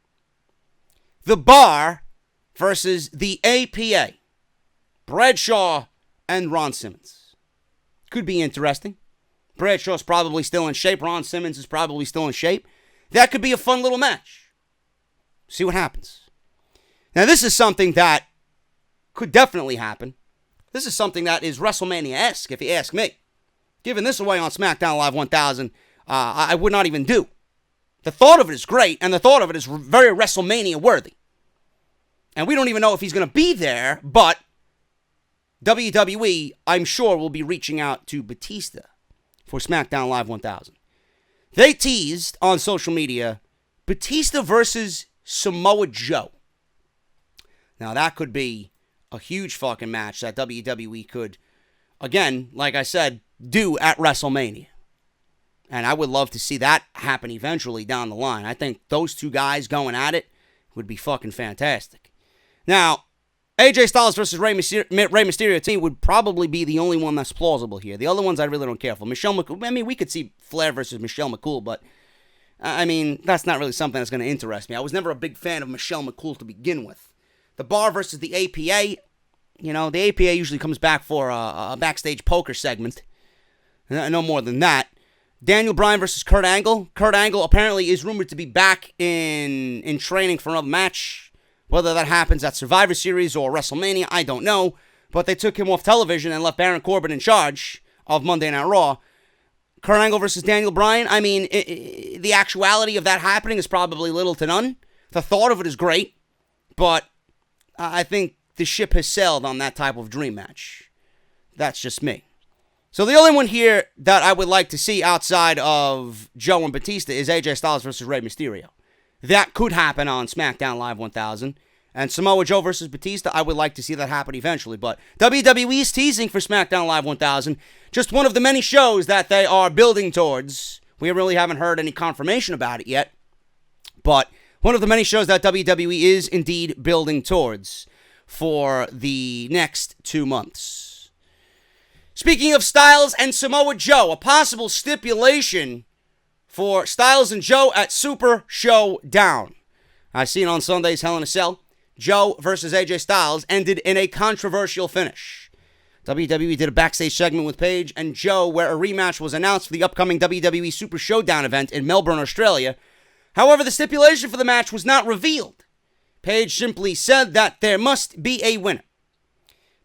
The Bar versus the APA. Bradshaw and Ron Simmons. Could be interesting. Bradshaw's probably still in shape. Ron Simmons is probably still in shape. That could be a fun little match. See what happens. Now, this is something that could definitely happen. This is something that is WrestleMania-esque, if you ask me. Giving this away on SmackDown Live 1000, I would not even do. The thought of it is great, and the thought of it is very WrestleMania-worthy. And we don't even know if he's going to be there, but WWE, I'm sure, will be reaching out to Batista for SmackDown Live 1000. They teased on social media Batista versus Samoa Joe. Now, that could be a huge fucking match that WWE could, again, like I said, do at WrestleMania. And I would love to see that happen eventually down the line. I think those two guys going at it would be fucking fantastic. Now, AJ Styles versus Rey Mysterio to me would probably be the only one that's plausible here. The other ones I really don't care for. Michelle McCool, I mean, we could see Flair versus Michelle McCool, but I mean, that's not really something that's going to interest me. I was never a big fan of Michelle McCool to begin with. The Bar versus the APA, you know, the APA usually comes back for a backstage poker segment. No more than that. Daniel Bryan versus Kurt Angle. Kurt Angle apparently is rumored to be back in training for another match. Whether that happens at Survivor Series or WrestleMania, I don't know. But they took him off television and left Baron Corbin in charge of Monday Night Raw. Kurt Angle versus Daniel Bryan, I mean, the actuality of that happening is probably little to none. The thought of it is great, but I think the ship has sailed on that type of dream match. That's just me. So the only one here that I would like to see outside of Joe and Batista is AJ Styles versus Rey Mysterio. That could happen on SmackDown Live 1000. And Samoa Joe versus Batista, I would like to see that happen eventually. But WWE is teasing for SmackDown Live 1000. Just one of the many shows that they are building towards. We really haven't heard any confirmation about it yet. But one of the many shows that WWE is indeed building towards for the next 2 months. Speaking of Styles and Samoa Joe, a possible stipulation for Styles and Joe at Super Showdown. I seen on Sunday's Hell in a Cell, Joe versus AJ Styles ended in a controversial finish. WWE did a backstage segment with Paige and Joe where a rematch was announced for the upcoming WWE Super Showdown event in Melbourne, Australia. However, the stipulation for the match was not revealed. Paige simply said that there must be a winner.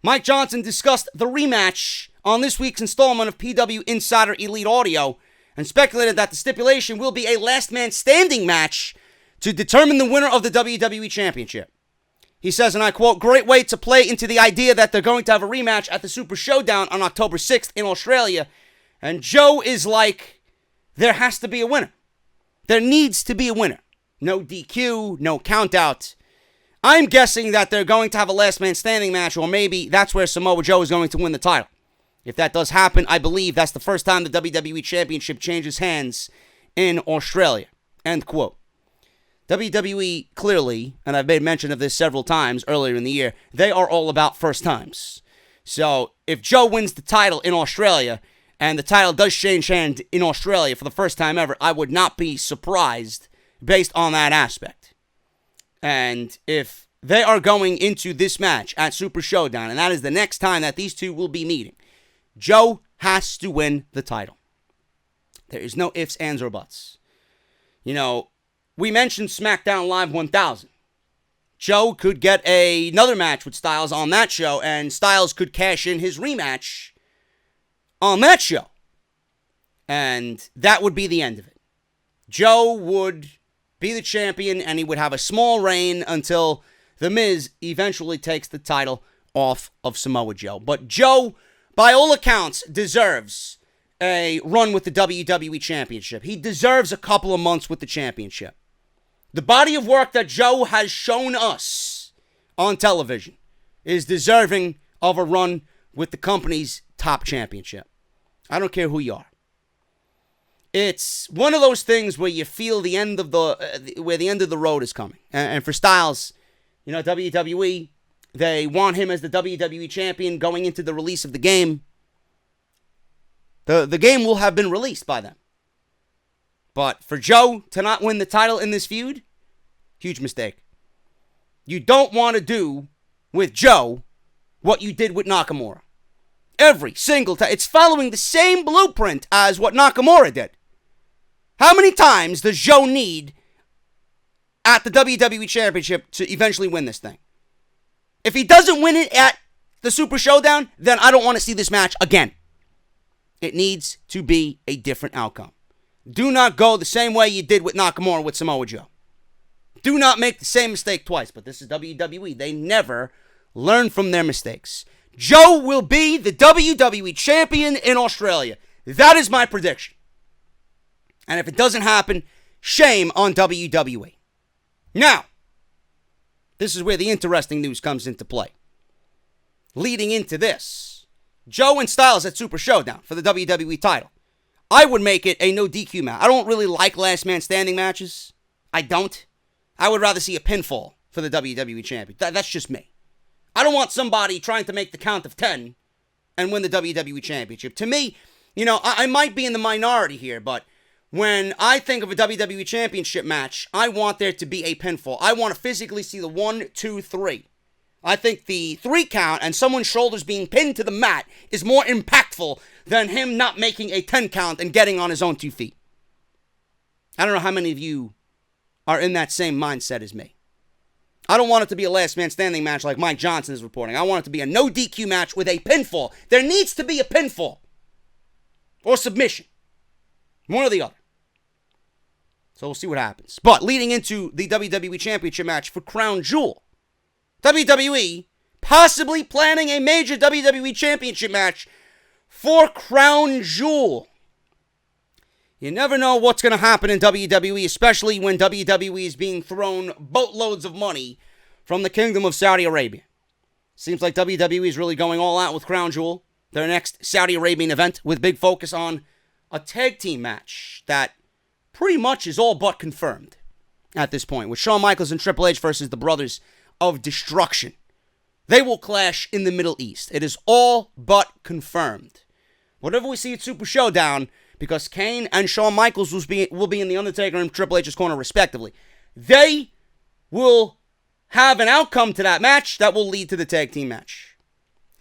Mike Johnson discussed the rematch on this week's installment of PW Insider Elite Audio and speculated that the stipulation will be a last man standing match to determine the winner of the WWE Championship. He says, and I quote, "Great way to play into the idea that they're going to have a rematch at the Super Showdown on October 6th in Australia." And Joe is like, there has to be a winner. There needs to be a winner. No DQ, no countout. I'm guessing that they're going to have a last man standing match, or maybe that's where Samoa Joe is going to win the title. If that does happen, I believe that's the first time the WWE Championship changes hands in Australia. End quote. WWE clearly, and I've made mention of this several times earlier in the year, they are all about first times. So if Joe wins the title in Australia, and the title does change hands in Australia for the first time ever, I would not be surprised based on that aspect. And if they are going into this match at Super Showdown, and that is the next time that these two will be meeting, Joe has to win the title. There is no ifs, ands, or buts. You know, we mentioned SmackDown Live 1000. Joe could get another match with Styles on that show, and Styles could cash in his rematch on that show. And that would be the end of it. Joe would be the champion, and he would have a small reign until The Miz eventually takes the title off of Samoa Joe. But Joe, by all accounts, deserves a run with the WWE Championship. He deserves a couple of months with the championship. The body of work that Joe has shown us on television is deserving of a run with the company's top championship. I don't care who you are. It's one of those things where you feel the end of the road is coming. And for Styles, you know, WWE, they want him as the WWE champion going into the release of the game. The game will have been released by then. But for Joe to not win the title in this feud, huge mistake. You don't want to do with Joe what you did with Nakamura. Every single time. It's following the same blueprint as what Nakamura did. How many times does Joe need at the WWE Championship to eventually win this thing? If he doesn't win it at the Super Showdown, then I don't want to see this match again. It needs to be a different outcome. Do not go the same way you did with Nakamura with Samoa Joe. Do not make the same mistake twice, but this is WWE. They never learn from their mistakes. Joe will be the WWE champion in Australia. That is my prediction. And if it doesn't happen, shame on WWE. Now, this is where the interesting news comes into play. Leading into this, Joe and Styles at Super Showdown for the WWE title. I would make it a no DQ match. I don't really like last man standing matches. I don't. I would rather see a pinfall for the WWE champion. That's just me. I don't want somebody trying to make the count of 10 and win the WWE Championship. To me, I might be in the minority here, but when I think of a WWE Championship match, I want there to be a pinfall. I want to physically see the 1, 2, 3. I think the 3 count and someone's shoulders being pinned to the mat is more impactful than him not making a 10 count and getting on his own 2 feet. I don't know how many of you are in that same mindset as me. I don't want it to be a last man standing match like Mike Johnson is reporting. I want it to be a no DQ match with a pinfall. There needs to be a pinfall. Or submission. One or the other. So we'll see what happens. But leading into the WWE Championship match for Crown Jewel, WWE possibly planning a major WWE Championship match for Crown Jewel. You never know what's going to happen in WWE, especially when WWE is being thrown boatloads of money from the Kingdom of Saudi Arabia. Seems like WWE is really going all out with Crown Jewel, their next Saudi Arabian event, with big focus on a tag team match that pretty much is all but confirmed at this point, with Shawn Michaels and Triple H versus the Brothers of Destruction. They will clash in the Middle East. It is all but confirmed. Whatever we see at Super Showdown, because Kane and Shawn Michaels will be in The Undertaker and Triple H's corner respectively, they will have an outcome to that match that will lead to the tag team match.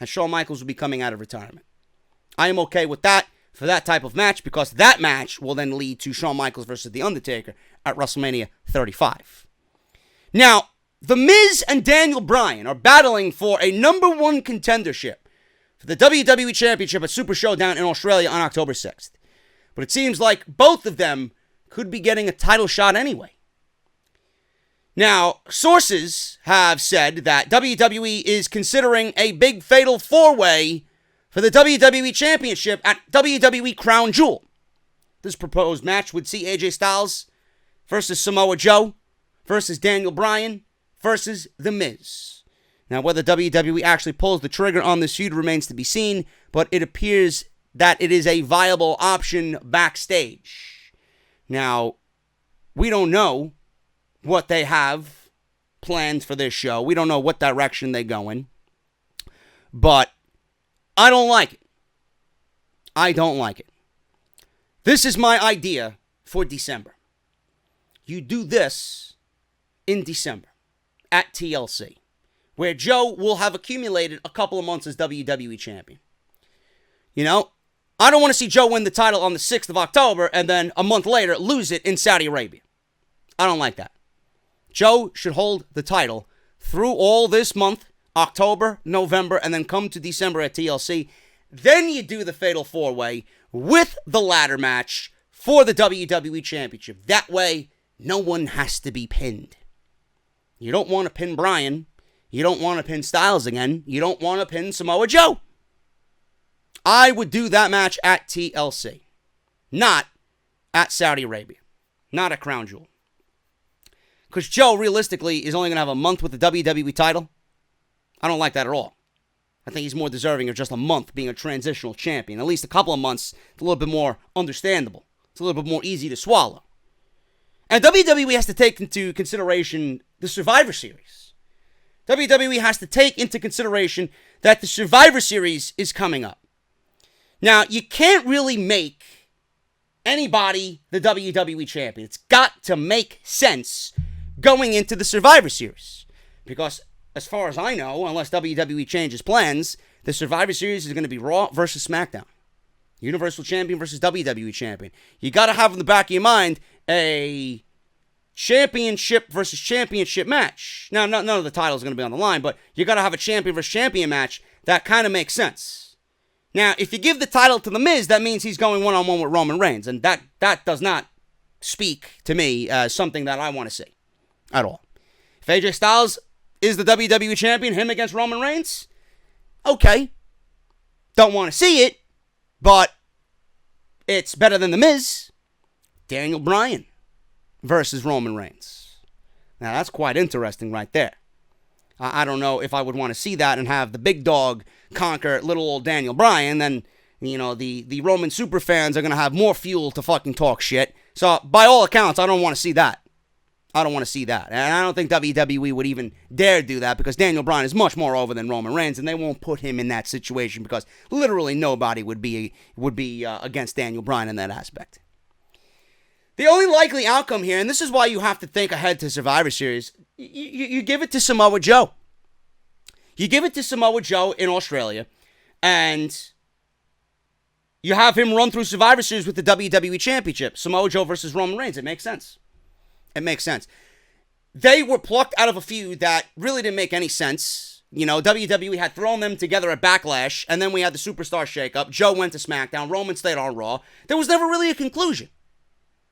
And Shawn Michaels will be coming out of retirement. I am okay with that for that type of match, because that match will then lead to Shawn Michaels versus The Undertaker at WrestleMania 35. Now, The Miz and Daniel Bryan are battling for a number 1 contendership for the WWE Championship at Super Showdown in Australia on October 6th. But it seems like both of them could be getting a title shot anyway. Now, sources have said that WWE is considering a big fatal 4-way for the WWE Championship at WWE Crown Jewel. This proposed match would see AJ Styles versus Samoa Joe versus Daniel Bryan versus The Miz. Now, whether WWE actually pulls the trigger on this feud remains to be seen, but it appears that it is a viable option backstage. Now, we don't know what they have planned for this show. We don't know what direction they go in. But I don't like it. I don't like it. This is my idea for December. You do this in December at TLC, where Joe will have accumulated a couple of months as WWE champion. I don't want to see Joe win the title on the 6th of October and then a month later lose it in Saudi Arabia. I don't like that. Joe should hold the title through all this month, October, November, and then come to December at TLC. Then you do the Fatal 4-Way with the ladder match for the WWE Championship. That way, no one has to be pinned. You don't want to pin Bryan. You don't want to pin Styles again. You don't want to pin Samoa Joe. I would do that match at TLC, not at Saudi Arabia, not at Crown Jewel. Because Joe, realistically, is only going to have a month with the WWE title. I don't like that at all. I think he's more deserving of just a month being a transitional champion. At least a couple of months, it's a little bit more understandable. It's a little bit more easy to swallow. And WWE has to take into consideration the Survivor Series. WWE has to take into consideration that the Survivor Series is coming up. Now, you can't really make anybody the WWE champion. It's got to make sense going into the Survivor Series. Because, as far as I know, unless WWE changes plans, the Survivor Series is going to be Raw versus Smackdown. Universal Champion versus WWE Champion. You got to have in the back of your mind a championship versus championship match. Now, none of the titles are going to be on the line, but you got to have a champion versus champion match that kind of makes sense. Now, if you give the title to The Miz, that means he's going one-on-one with Roman Reigns, and that does not speak to me as something that I want to see at all. If AJ Styles is the WWE champion, him against Roman Reigns, okay. Don't want to see it, but it's better than The Miz. Daniel Bryan versus Roman Reigns. Now, that's quite interesting right there. I don't know if I would want to see that and have the big dog conquer little old Daniel Bryan. Then, the Roman superfans are going to have more fuel to fucking talk shit. So, by all accounts, I don't want to see that. I don't want to see that. And I don't think WWE would even dare do that because Daniel Bryan is much more over than Roman Reigns, and they won't put him in that situation because literally nobody would be against Daniel Bryan in that aspect. The only likely outcome here, and this is why you have to think ahead to Survivor Series, you give it to Samoa Joe. You give it to Samoa Joe in Australia, and you have him run through Survivor Series with the WWE Championship. Samoa Joe versus Roman Reigns. It makes sense. It makes sense. They were plucked out of a feud that really didn't make any sense. You know, WWE had thrown them together at Backlash, and then we had the Superstar shakeup. Joe went to Smackdown. Roman stayed on Raw. There was never really a conclusion.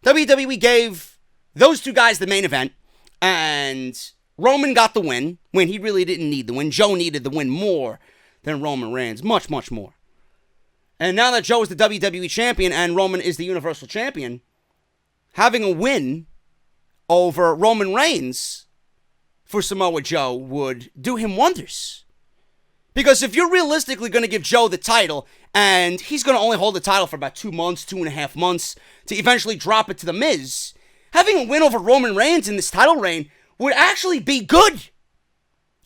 WWE gave those two guys the main event, and Roman got the win when he really didn't need the win. Joe needed the win more than Roman Reigns. Much, much more. And now that Joe is the WWE Champion and Roman is the Universal Champion, having a win over Roman Reigns for Samoa Joe would do him wonders. Because if you're realistically going to give Joe the title, and he's going to only hold the title for about 2 months, 2.5 months, to eventually drop it to The Miz, having a win over Roman Reigns in this title reign would actually be good.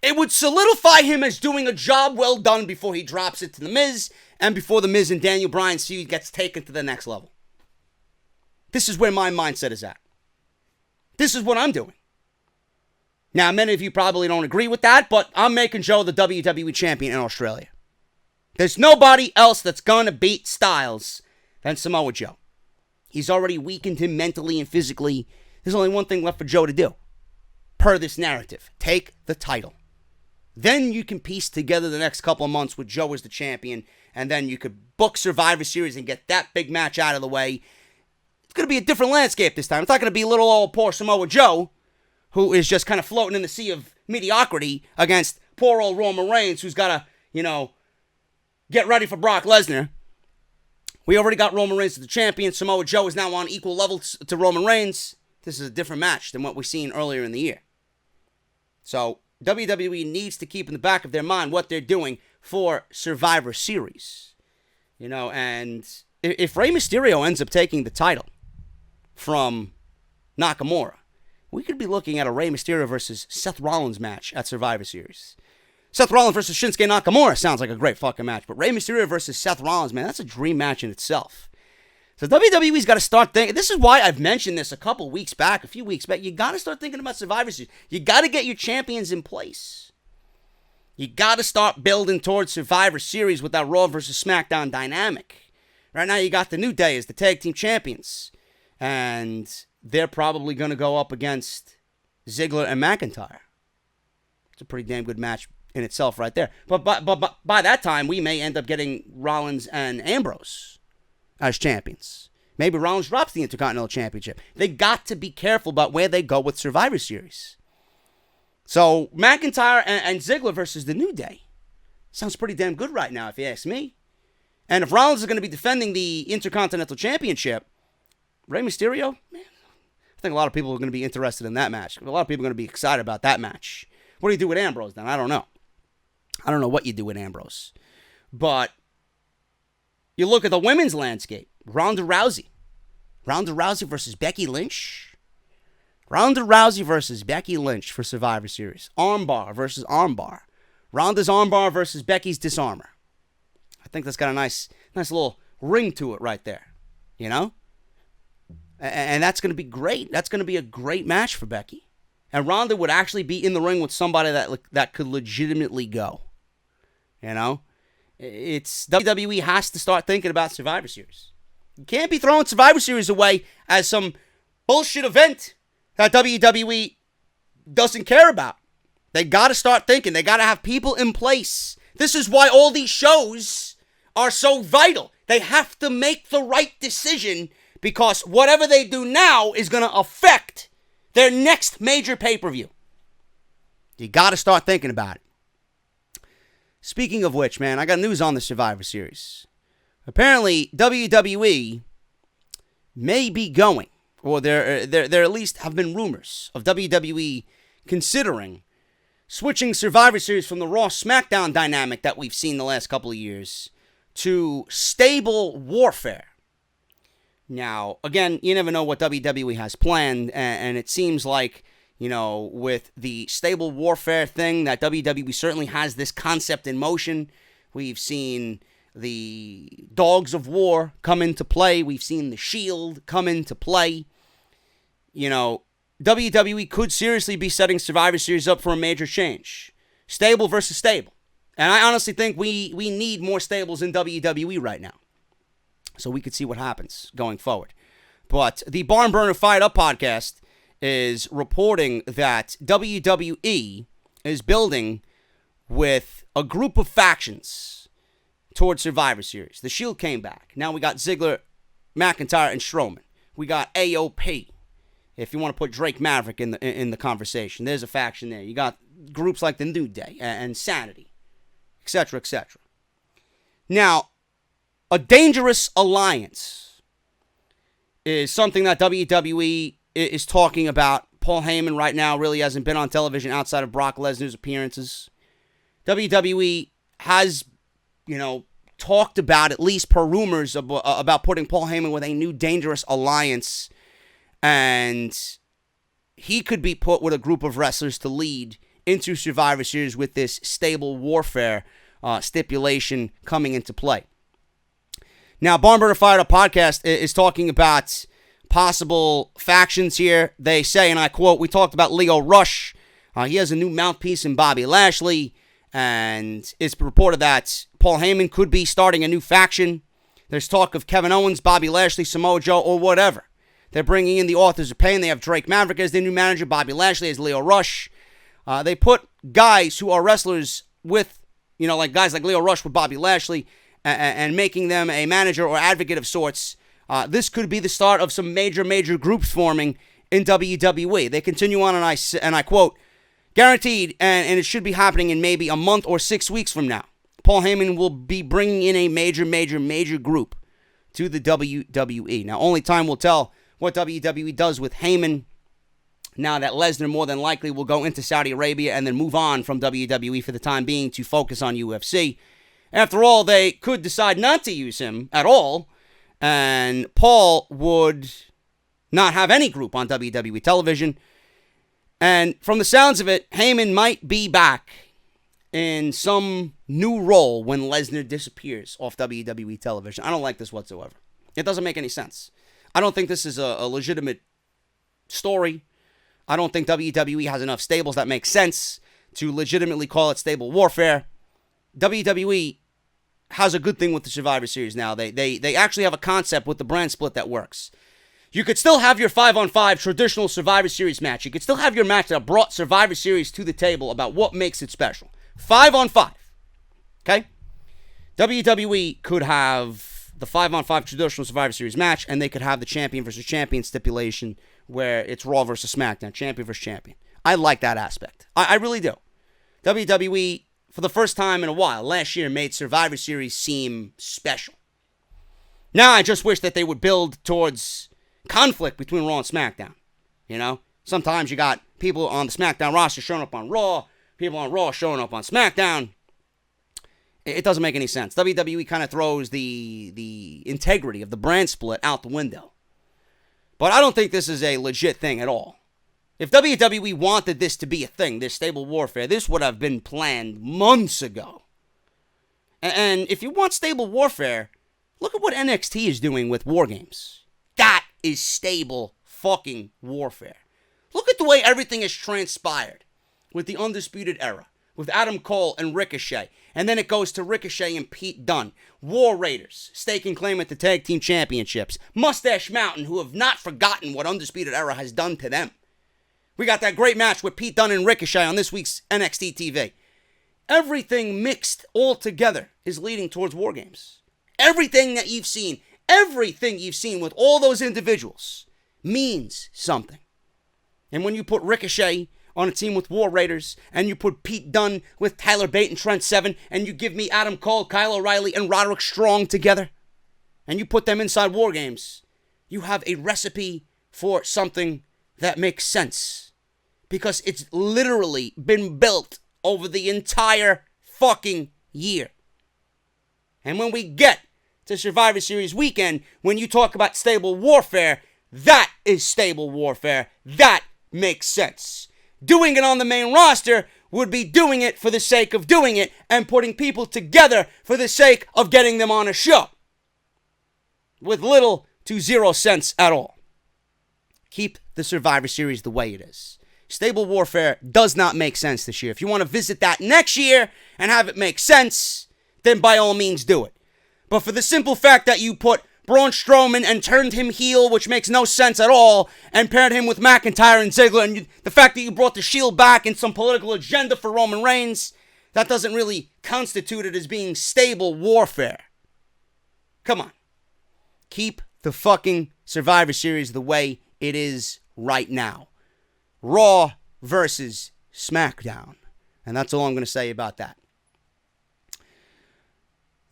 It would solidify him as doing a job well done before he drops it to The Miz, and before The Miz and Daniel Bryan's feud gets taken to the next level. This is where my mindset is at. This is what I'm doing. Now, many of you probably don't agree with that, but I'm making Joe the WWE Champion in Australia. There's nobody else that's going to beat Styles than Samoa Joe. He's already weakened him mentally and physically. There's only one thing left for Joe to do, per this narrative. Take the title. Then you can piece together the next couple of months with Joe as the champion, and then you could book Survivor Series and get that big match out of the way. It's going to be a different landscape this time. It's not going to be little old poor Samoa Joe, who is just kind of floating in the sea of mediocrity against poor old Roman Reigns, who's got to, get ready for Brock Lesnar. We already got Roman Reigns as the champion. Samoa Joe is now on equal level to Roman Reigns. This is a different match than what we've seen earlier in the year. So WWE needs to keep in the back of their mind what they're doing for Survivor Series. And if Rey Mysterio ends up taking the title from Nakamura, we could be looking at a Rey Mysterio versus Seth Rollins match at Survivor Series. Seth Rollins versus Shinsuke Nakamura sounds like a great fucking match, but Rey Mysterio versus Seth Rollins, man, that's a dream match in itself. So WWE's got to start thinking. This is why I've mentioned this a few weeks back. You got to start thinking about Survivor Series. You got to get your champions in place. You got to start building towards Survivor Series with that Raw versus SmackDown dynamic. Right now, you got the New Day as the tag team champions, and they're probably going to go up against Ziggler and McIntyre. It's a pretty damn good match in itself right there. But by that time, we may end up getting Rollins and Ambrose as champions. Maybe Rollins drops the Intercontinental Championship. They got to be careful about where they go with Survivor Series. So McIntyre and Ziggler versus the New Day sounds pretty damn good right now, if you ask me. And if Rollins is going to be defending the Intercontinental Championship, Rey Mysterio, man, I think a lot of people are going to be interested in that match. A lot of people are going to be excited about that match. What do you do with Ambrose then? I don't know. I don't know what you do with Ambrose. But you look at the women's landscape. Ronda Rousey. Ronda Rousey versus Becky Lynch. Ronda Rousey versus Becky Lynch for Survivor Series. Armbar versus armbar. Ronda's armbar versus Becky's disarmor. I think that's got a nice little ring to it right there. And that's going to be great. That's going to be a great match for Becky. And Ronda would actually be in the ring with somebody that could legitimately go. It's WWE has to start thinking about Survivor Series. You can't be throwing Survivor Series away as some bullshit event that WWE doesn't care about. They got to start thinking. They got to have people in place. This is why all these shows are so vital. They have to make the right decision because whatever they do now is going to affect their next major pay-per-view. You got to start thinking about it. Speaking of which, man, I got news on the Survivor Series. Apparently, WWE may be going, or there at least have been rumors of WWE considering switching Survivor Series from the Raw SmackDown dynamic that we've seen the last couple of years to stable warfare. Now, again, you never know what WWE has planned, and it seems like, with the stable warfare thing, that WWE certainly has this concept in motion. We've seen the Dogs of War come into play. We've seen the Shield come into play. WWE could seriously be setting Survivor Series up for a major change. Stable versus stable. And I honestly think we need more stables in WWE right now. So we could see what happens going forward. But the Barn Burner Fired Up podcast is reporting that WWE is building with a group of factions towards Survivor Series. The Shield came back. Now we got Ziggler, McIntyre, and Strowman. We got AOP. If you want to put Drake Maverick in the conversation, there's a faction there. You got groups like the New Day and Sanity, etc., etc. Now, a dangerous alliance is something that WWE is talking about. Paul Heyman right now really hasn't been on television outside of Brock Lesnar's appearances. WWE has, talked about, at least per rumors, about putting Paul Heyman with a new dangerous alliance. And he could be put with a group of wrestlers to lead into Survivor Series with this stable warfare stipulation coming into play. Now, Barn Burner Fired Up podcast is talking about possible factions here. They say, and I quote, we talked about Leo Rush. He has a new mouthpiece in Bobby Lashley. And it's reported that Paul Heyman could be starting a new faction. There's talk of Kevin Owens, Bobby Lashley, Samoa Joe, or whatever. They're bringing in the Authors of Pain. They have Drake Maverick as their new manager, Bobby Lashley as Leo Rush. They put guys who are wrestlers with, like guys like Leo Rush with Bobby Lashley and making them a manager or advocate of sorts. This could be the start of some major groups forming in WWE. They continue on, and I quote, guaranteed, and it should be happening in maybe a month or 6 weeks from now. Paul Heyman will be bringing in a major group to the WWE. Now, only time will tell what WWE does with Heyman now that Lesnar more than likely will go into Saudi Arabia and then move on from WWE for the time being to focus on UFC. After all, they could decide not to use him at all, and Paul would not have any group on WWE television. And from the sounds of it, Heyman might be back in some new role when Lesnar disappears off WWE television. I don't like this whatsoever. It doesn't make any sense. I don't think this is a legitimate story. I don't think WWE has enough stables that make sense to legitimately call it stable warfare. WWE has a good thing with the Survivor Series now. They actually have a concept with the brand split that works. You could still have your 5-on-5 traditional Survivor Series match. You could still have your match that brought Survivor Series to the table about what makes it special. 5-on-5. Okay? WWE could have the 5-on-5 traditional Survivor Series match, and they could have the champion versus champion stipulation where it's Raw versus SmackDown, champion versus champion. I like that aspect. I really do. WWE, for the first time in a while, last year, made Survivor Series seem special. Now I just wish that they would build towards conflict between Raw and SmackDown. Sometimes you got people on the SmackDown roster showing up on Raw, people on Raw showing up on SmackDown. It doesn't make any sense. WWE kind of throws the integrity of the brand split out the window. But I don't think this is a legit thing at all. If WWE wanted this to be a thing, this stable warfare, this would have been planned months ago. And if you want stable warfare, look at what NXT is doing with War Games. That is stable fucking warfare. Look at the way everything has transpired with the Undisputed Era, with Adam Cole and Ricochet. And then it goes to Ricochet and Pete Dunne. War Raiders, staking claim at the Tag Team Championships. Mustache Mountain, who have not forgotten what Undisputed Era has done to them. We got that great match with Pete Dunne and Ricochet on this week's NXT TV. Everything mixed all together is leading towards War Games. Everything you've seen with all those individuals means something. And when you put Ricochet on a team with War Raiders, and you put Pete Dunne with Tyler Bate and Trent Seven, and you give me Adam Cole, Kyle O'Reilly, and Roderick Strong together, and you put them inside War Games, you have a recipe for something that makes sense. Because it's literally been built over the entire fucking year. And when we get to Survivor Series weekend when you talk about stable warfare. That is stable warfare. That makes sense. Doing it on the main roster would be doing it for the sake of doing it and putting people together for the sake of getting them on a show. With little to zero sense at all. Keep the Survivor Series the way it is. Stable warfare does not make sense this year. If you want to visit that next year and have it make sense, then by all means do it. But for the simple fact that you put Braun Strowman and turned him heel, which makes no sense at all, and paired him with McIntyre and Ziggler, and the fact that you brought the Shield back in some political agenda for Roman Reigns, that doesn't really constitute it as being stable warfare. Come on. Keep the fucking Survivor Series the way it is right now. Raw versus Smackdown. And that's all I'm going to say about that.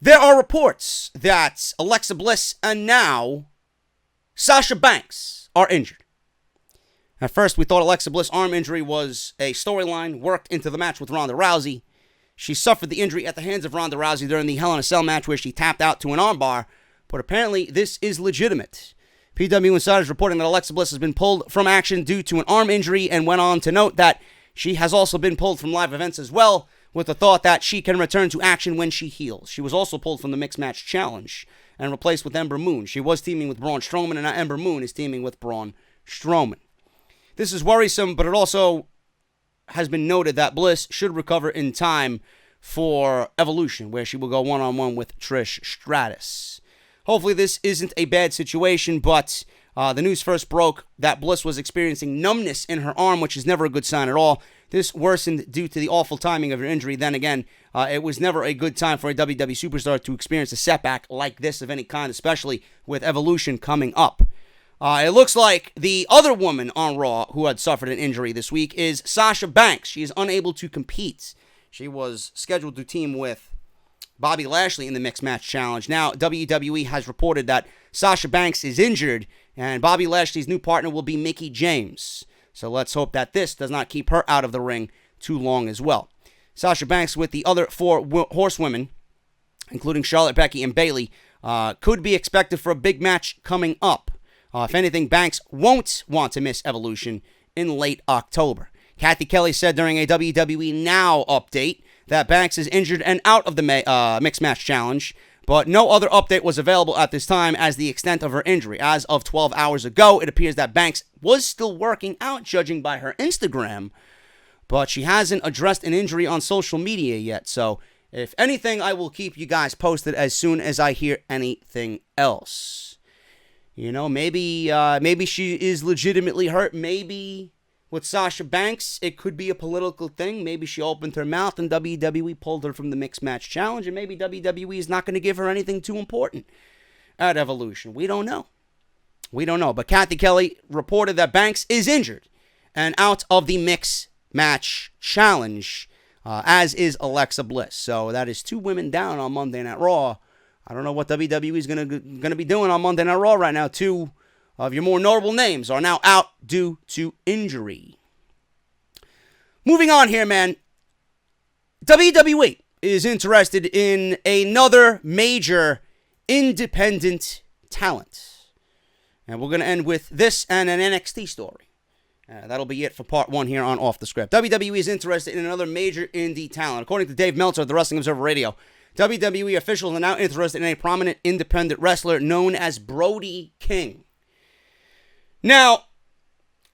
There are reports that Alexa Bliss and now Sasha Banks are injured. At first, we thought Alexa Bliss' arm injury was a storyline worked into the match with Ronda Rousey. She suffered the injury at the hands of Ronda Rousey during the Hell in a Cell match where she tapped out to an armbar, but apparently this is legitimate. PW Insider is reporting that Alexa Bliss has been pulled from action due to an arm injury and went on to note that she has also been pulled from live events as well, with the thought that she can return to action when she heals. She was also pulled from the Mixed Match Challenge and replaced with Ember Moon. She was teaming with Braun Strowman, and now Ember Moon is teaming with Braun Strowman. This is worrisome, but it also has been noted that Bliss should recover in time for Evolution, where she will go one-on-one with Trish Stratus. Hopefully this isn't a bad situation, but the news first broke that Bliss was experiencing numbness in her arm, which is never a good sign at all. This worsened due to the awful timing of her injury. Then again, it was never a good time for a WWE superstar to experience a setback like this of any kind, especially with Evolution coming up. It looks like the other woman on Raw who had suffered an injury this week is Sasha Banks. She is unable to compete. She was scheduled to team with Bobby Lashley in the Mixed Match Challenge. Now, WWE has reported that Sasha Banks is injured, and Bobby Lashley's new partner will be Mickie James. So let's hope that this does not keep her out of the ring too long as well. Sasha Banks with the other four horsewomen, including Charlotte, Becky, and Bayley, could be expected for a big match coming up. If anything, Banks won't want to miss Evolution in late October. Kathy Kelly said during a WWE Now update that Banks is injured and out of the Mixed Match Challenge, but no other update was available at this time as the extent of her injury. As of 12 hours ago, it appears that Banks was still working out, judging by her Instagram, but she hasn't addressed an injury on social media yet. So, if anything, I will keep you guys posted as soon as I hear anything else. You know, maybe she is legitimately hurt. Maybe with Sasha Banks, it could be a political thing. Maybe she opened her mouth and WWE pulled her from the Mixed Match Challenge, and maybe WWE is not going to give her anything too important at Evolution. We don't know. But Kathy Kelly reported that Banks is injured and out of the Mixed Match Challenge, as is Alexa Bliss. So that is two women down on Monday Night Raw. I don't know what WWE is going to be doing on Monday Night Raw right now. Two of your more notable names are now out due to injury. Moving on here, man. WWE is interested in another major independent talent. And we're going to end with this and an NXT story. That'll be it for part one here on Off the Script. WWE is interested in another major indie talent. According to Dave Meltzer of the Wrestling Observer Radio, WWE officials are now interested in a prominent independent wrestler known as Brody King. Now,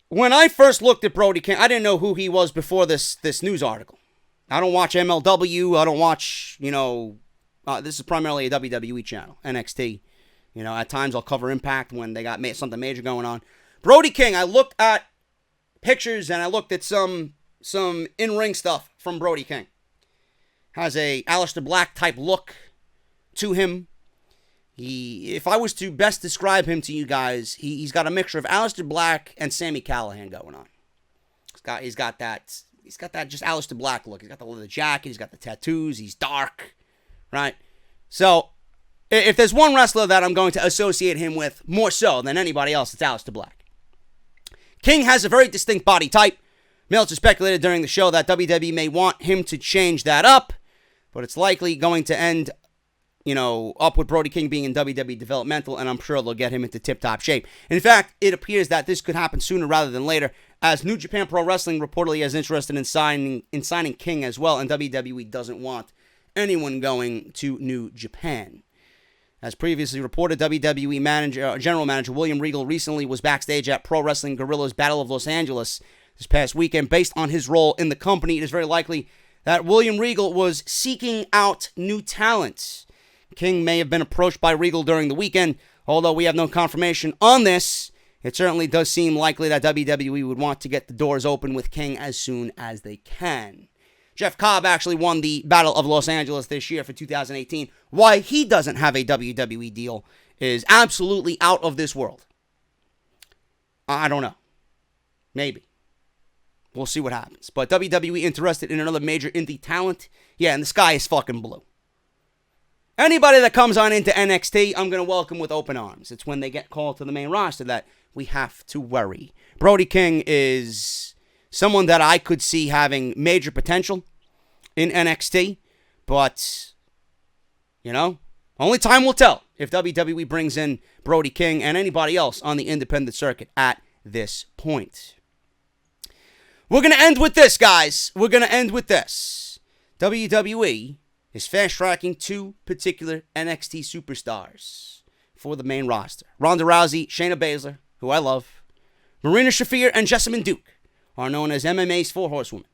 when I first looked at Brody King, I didn't know who he was before this news article. I don't watch MLW. I don't watch, this is primarily a WWE channel, NXT. At times I'll cover Impact when they got something major going on. Brody King, I looked at pictures and I looked at some in-ring stuff from Brody King. Has a Aleister Black type look to him. If I was to best describe him to you guys, he's got a mixture of Aleister Black and Sami Callihan going on. He's got that just Aleister Black look. He's got the leather jacket. He's got the tattoos. He's dark, right? So, if there's one wrestler that I'm going to associate him with more so than anybody else, it's Aleister Black. King has a very distinct body type. Meltzer speculated during the show that WWE may want him to change that up, but it's likely going to end, up with Brody King being in WWE developmental, and I'm sure they'll get him into tip-top shape. In fact, it appears that this could happen sooner rather than later, as New Japan Pro Wrestling reportedly is interested in signing King as well, and WWE doesn't want anyone going to New Japan. As previously reported, WWE General Manager William Regal recently was backstage at Pro Wrestling Guerrilla's Battle of Los Angeles this past weekend. Based on his role in the company, it is very likely that William Regal was seeking out new talent. King may have been approached by Regal during the weekend, although we have no confirmation on this. It certainly does seem likely that WWE would want to get the doors open with King as soon as they can. Jeff Cobb actually won the Battle of Los Angeles this year for 2018. Why he doesn't have a WWE deal is absolutely out of this world. I don't know. Maybe. We'll see what happens. But WWE interested in another major indie talent? Yeah, and the sky is fucking blue. Anybody that comes on into NXT, I'm going to welcome with open arms. It's when they get called to the main roster that we have to worry. Brody King is someone that I could see having major potential in NXT, but, only time will tell if WWE brings in Brody King and anybody else on the independent circuit at this point. We're going to end with this, guys. We're going to end with this. WWE is fast-tracking two particular NXT superstars for the main roster. Ronda Rousey, Shayna Baszler, who I love, Marina Shafir, and Jessamyn Duke are known as MMA's Four Horsewomen.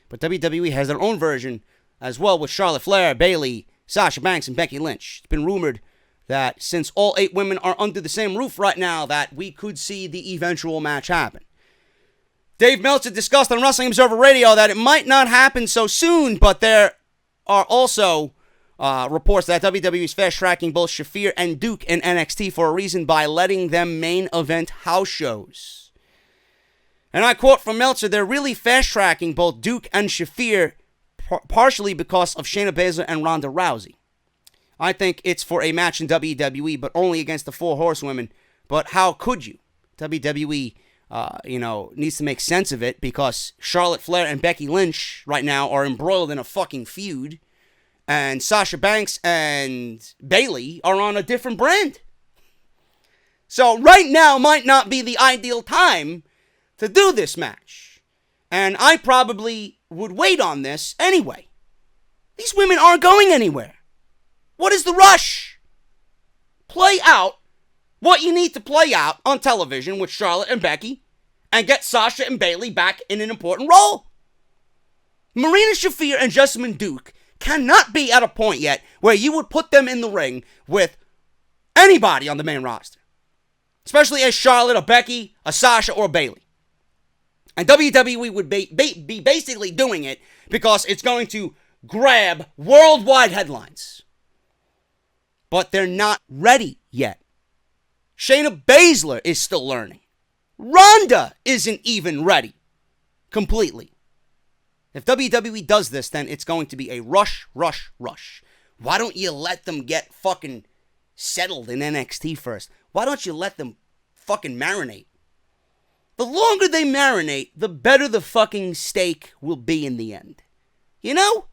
But WWE has their own version as well with Charlotte Flair, Bayley, Sasha Banks, and Becky Lynch. It's been rumored that since all 8 women are under the same roof right now, that we could see the eventual match happen. Dave Meltzer discussed on Wrestling Observer Radio that it might not happen so soon, but there are also reports that WWE is fast-tracking both Shafir and Duke in NXT for a reason by letting them main event house shows. And I quote from Meltzer, they're really fast-tracking both Duke and Shafir partially because of Shayna Baszler and Ronda Rousey. I think it's for a match in WWE, but only against the Four Horsewomen. But how could you? WWE, needs to make sense of it because Charlotte Flair and Becky Lynch right now are embroiled in a fucking feud. And Sasha Banks and Bayley are on a different brand. So right now might not be the ideal time to do this match. And I probably would wait on this anyway. These women aren't going anywhere. What is the rush? Play out what you need to play out on television with Charlotte and Becky and get Sasha and Bayley back in an important role. Marina Shafir and Jessamyn Duke cannot be at a point yet where you would put them in the ring with anybody on the main roster. Especially as Charlotte, a Becky, a Sasha, or a Bayley. And WWE would be basically doing it because it's going to grab worldwide headlines. But they're not ready yet. Shayna Baszler is still learning. Ronda isn't even ready. Completely. If WWE does this, then it's going to be a rush. Why don't you let them get fucking settled in NXT first? Why don't you let them fucking marinate? The longer they marinate, the better the fucking steak will be in the end. You know?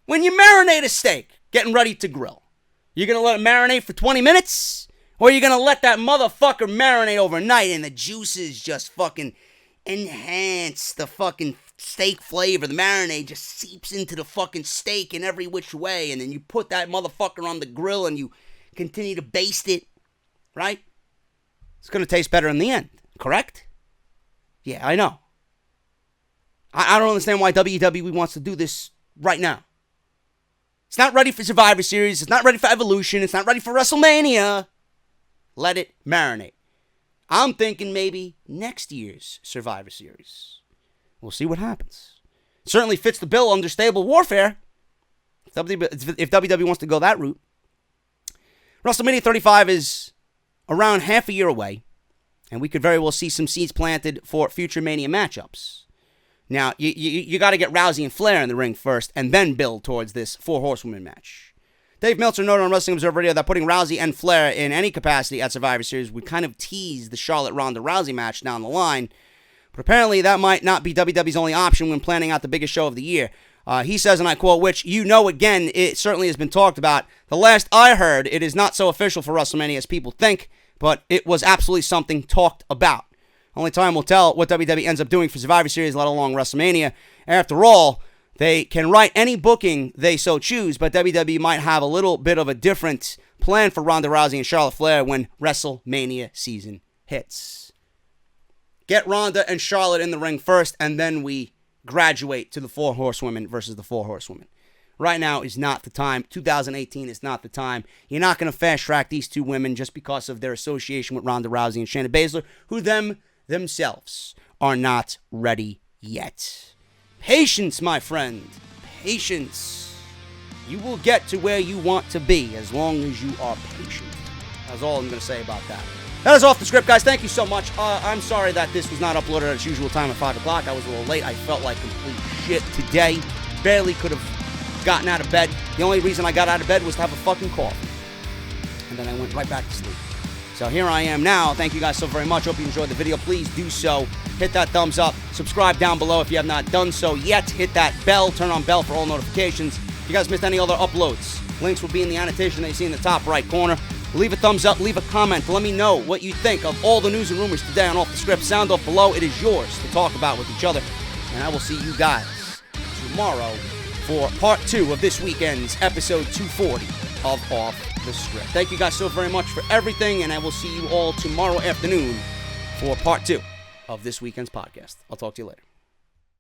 When you marinate a steak, getting ready to grill, you're going to let it marinate for 20 minutes? Or you're going to let that motherfucker marinate overnight and the juices just fucking enhance the fucking steak flavor? The marinade just seeps into the fucking steak in every which way. And then you put that motherfucker on the grill and you continue to baste it. Right? It's going to taste better in the end. Correct? Yeah, I know. I don't understand why WWE wants to do this right now. It's not ready for Survivor Series. It's not ready for Evolution. It's not ready for WrestleMania. Let it marinate. I'm thinking maybe next year's Survivor Series. We'll see what happens. It certainly fits the bill under Stable Warfare. If WWE wants to go that route. WrestleMania 35 is around half a year away. And we could very well see some seeds planted for future Mania matchups. Now, you got to get Rousey and Flair in the ring first, and then build towards this Four Horsewomen match. Dave Meltzer noted on Wrestling Observer Radio that putting Rousey and Flair in any capacity at Survivor Series would kind of tease the Charlotte-Ronda Rousey match down the line. But apparently that might not be WWE's only option when planning out the biggest show of the year. He says, and I quote, which again, it certainly has been talked about. The last I heard, it is not so official for WrestleMania as people think, but it was absolutely something talked about. Only time will tell what WWE ends up doing for Survivor Series, let alone WrestleMania. After all, they can write any booking they so choose, but WWE might have a little bit of a different plan for Ronda Rousey and Charlotte Flair when WrestleMania season hits. Get Ronda and Charlotte in the ring first, and then we graduate to the 4 Horsewomen versus the 4 Horsewomen. Right now is not the time. 2018 is not the time. You're not going to fast track these 2 women just because of their association with Ronda Rousey and Shayna Baszler, who themselves are not ready yet. Patience, my friend. Patience. You will get to where you want to be as long as you are patient. That's all I'm going to say about that. That is off the script, guys. Thank you so much. I'm sorry that this was not uploaded at its usual time at 5 o'clock. I was a little late. I felt like complete shit today. Barely could have gotten out of bed. The only reason I got out of bed was to have a fucking coffee. And then I went right back to sleep. So here I am now. Thank you guys so very much. Hope you enjoyed the video. Please do so. Hit that thumbs up. Subscribe down below if you have not done so yet. Hit that bell. Turn on bell for all notifications. If you guys missed any other uploads, links will be in the annotation that you see in the top right corner. Leave a thumbs up. Leave a comment to let me know what you think of all the news and rumors today on Off the Script. Sound off below. It is yours to talk about with each other. And I will see you guys tomorrow for part 2 of this weekend's episode 240 of Off the Script. Thank you guys so very much for everything, and I will see you all tomorrow afternoon for part 2 of this weekend's podcast. I'll talk to you later.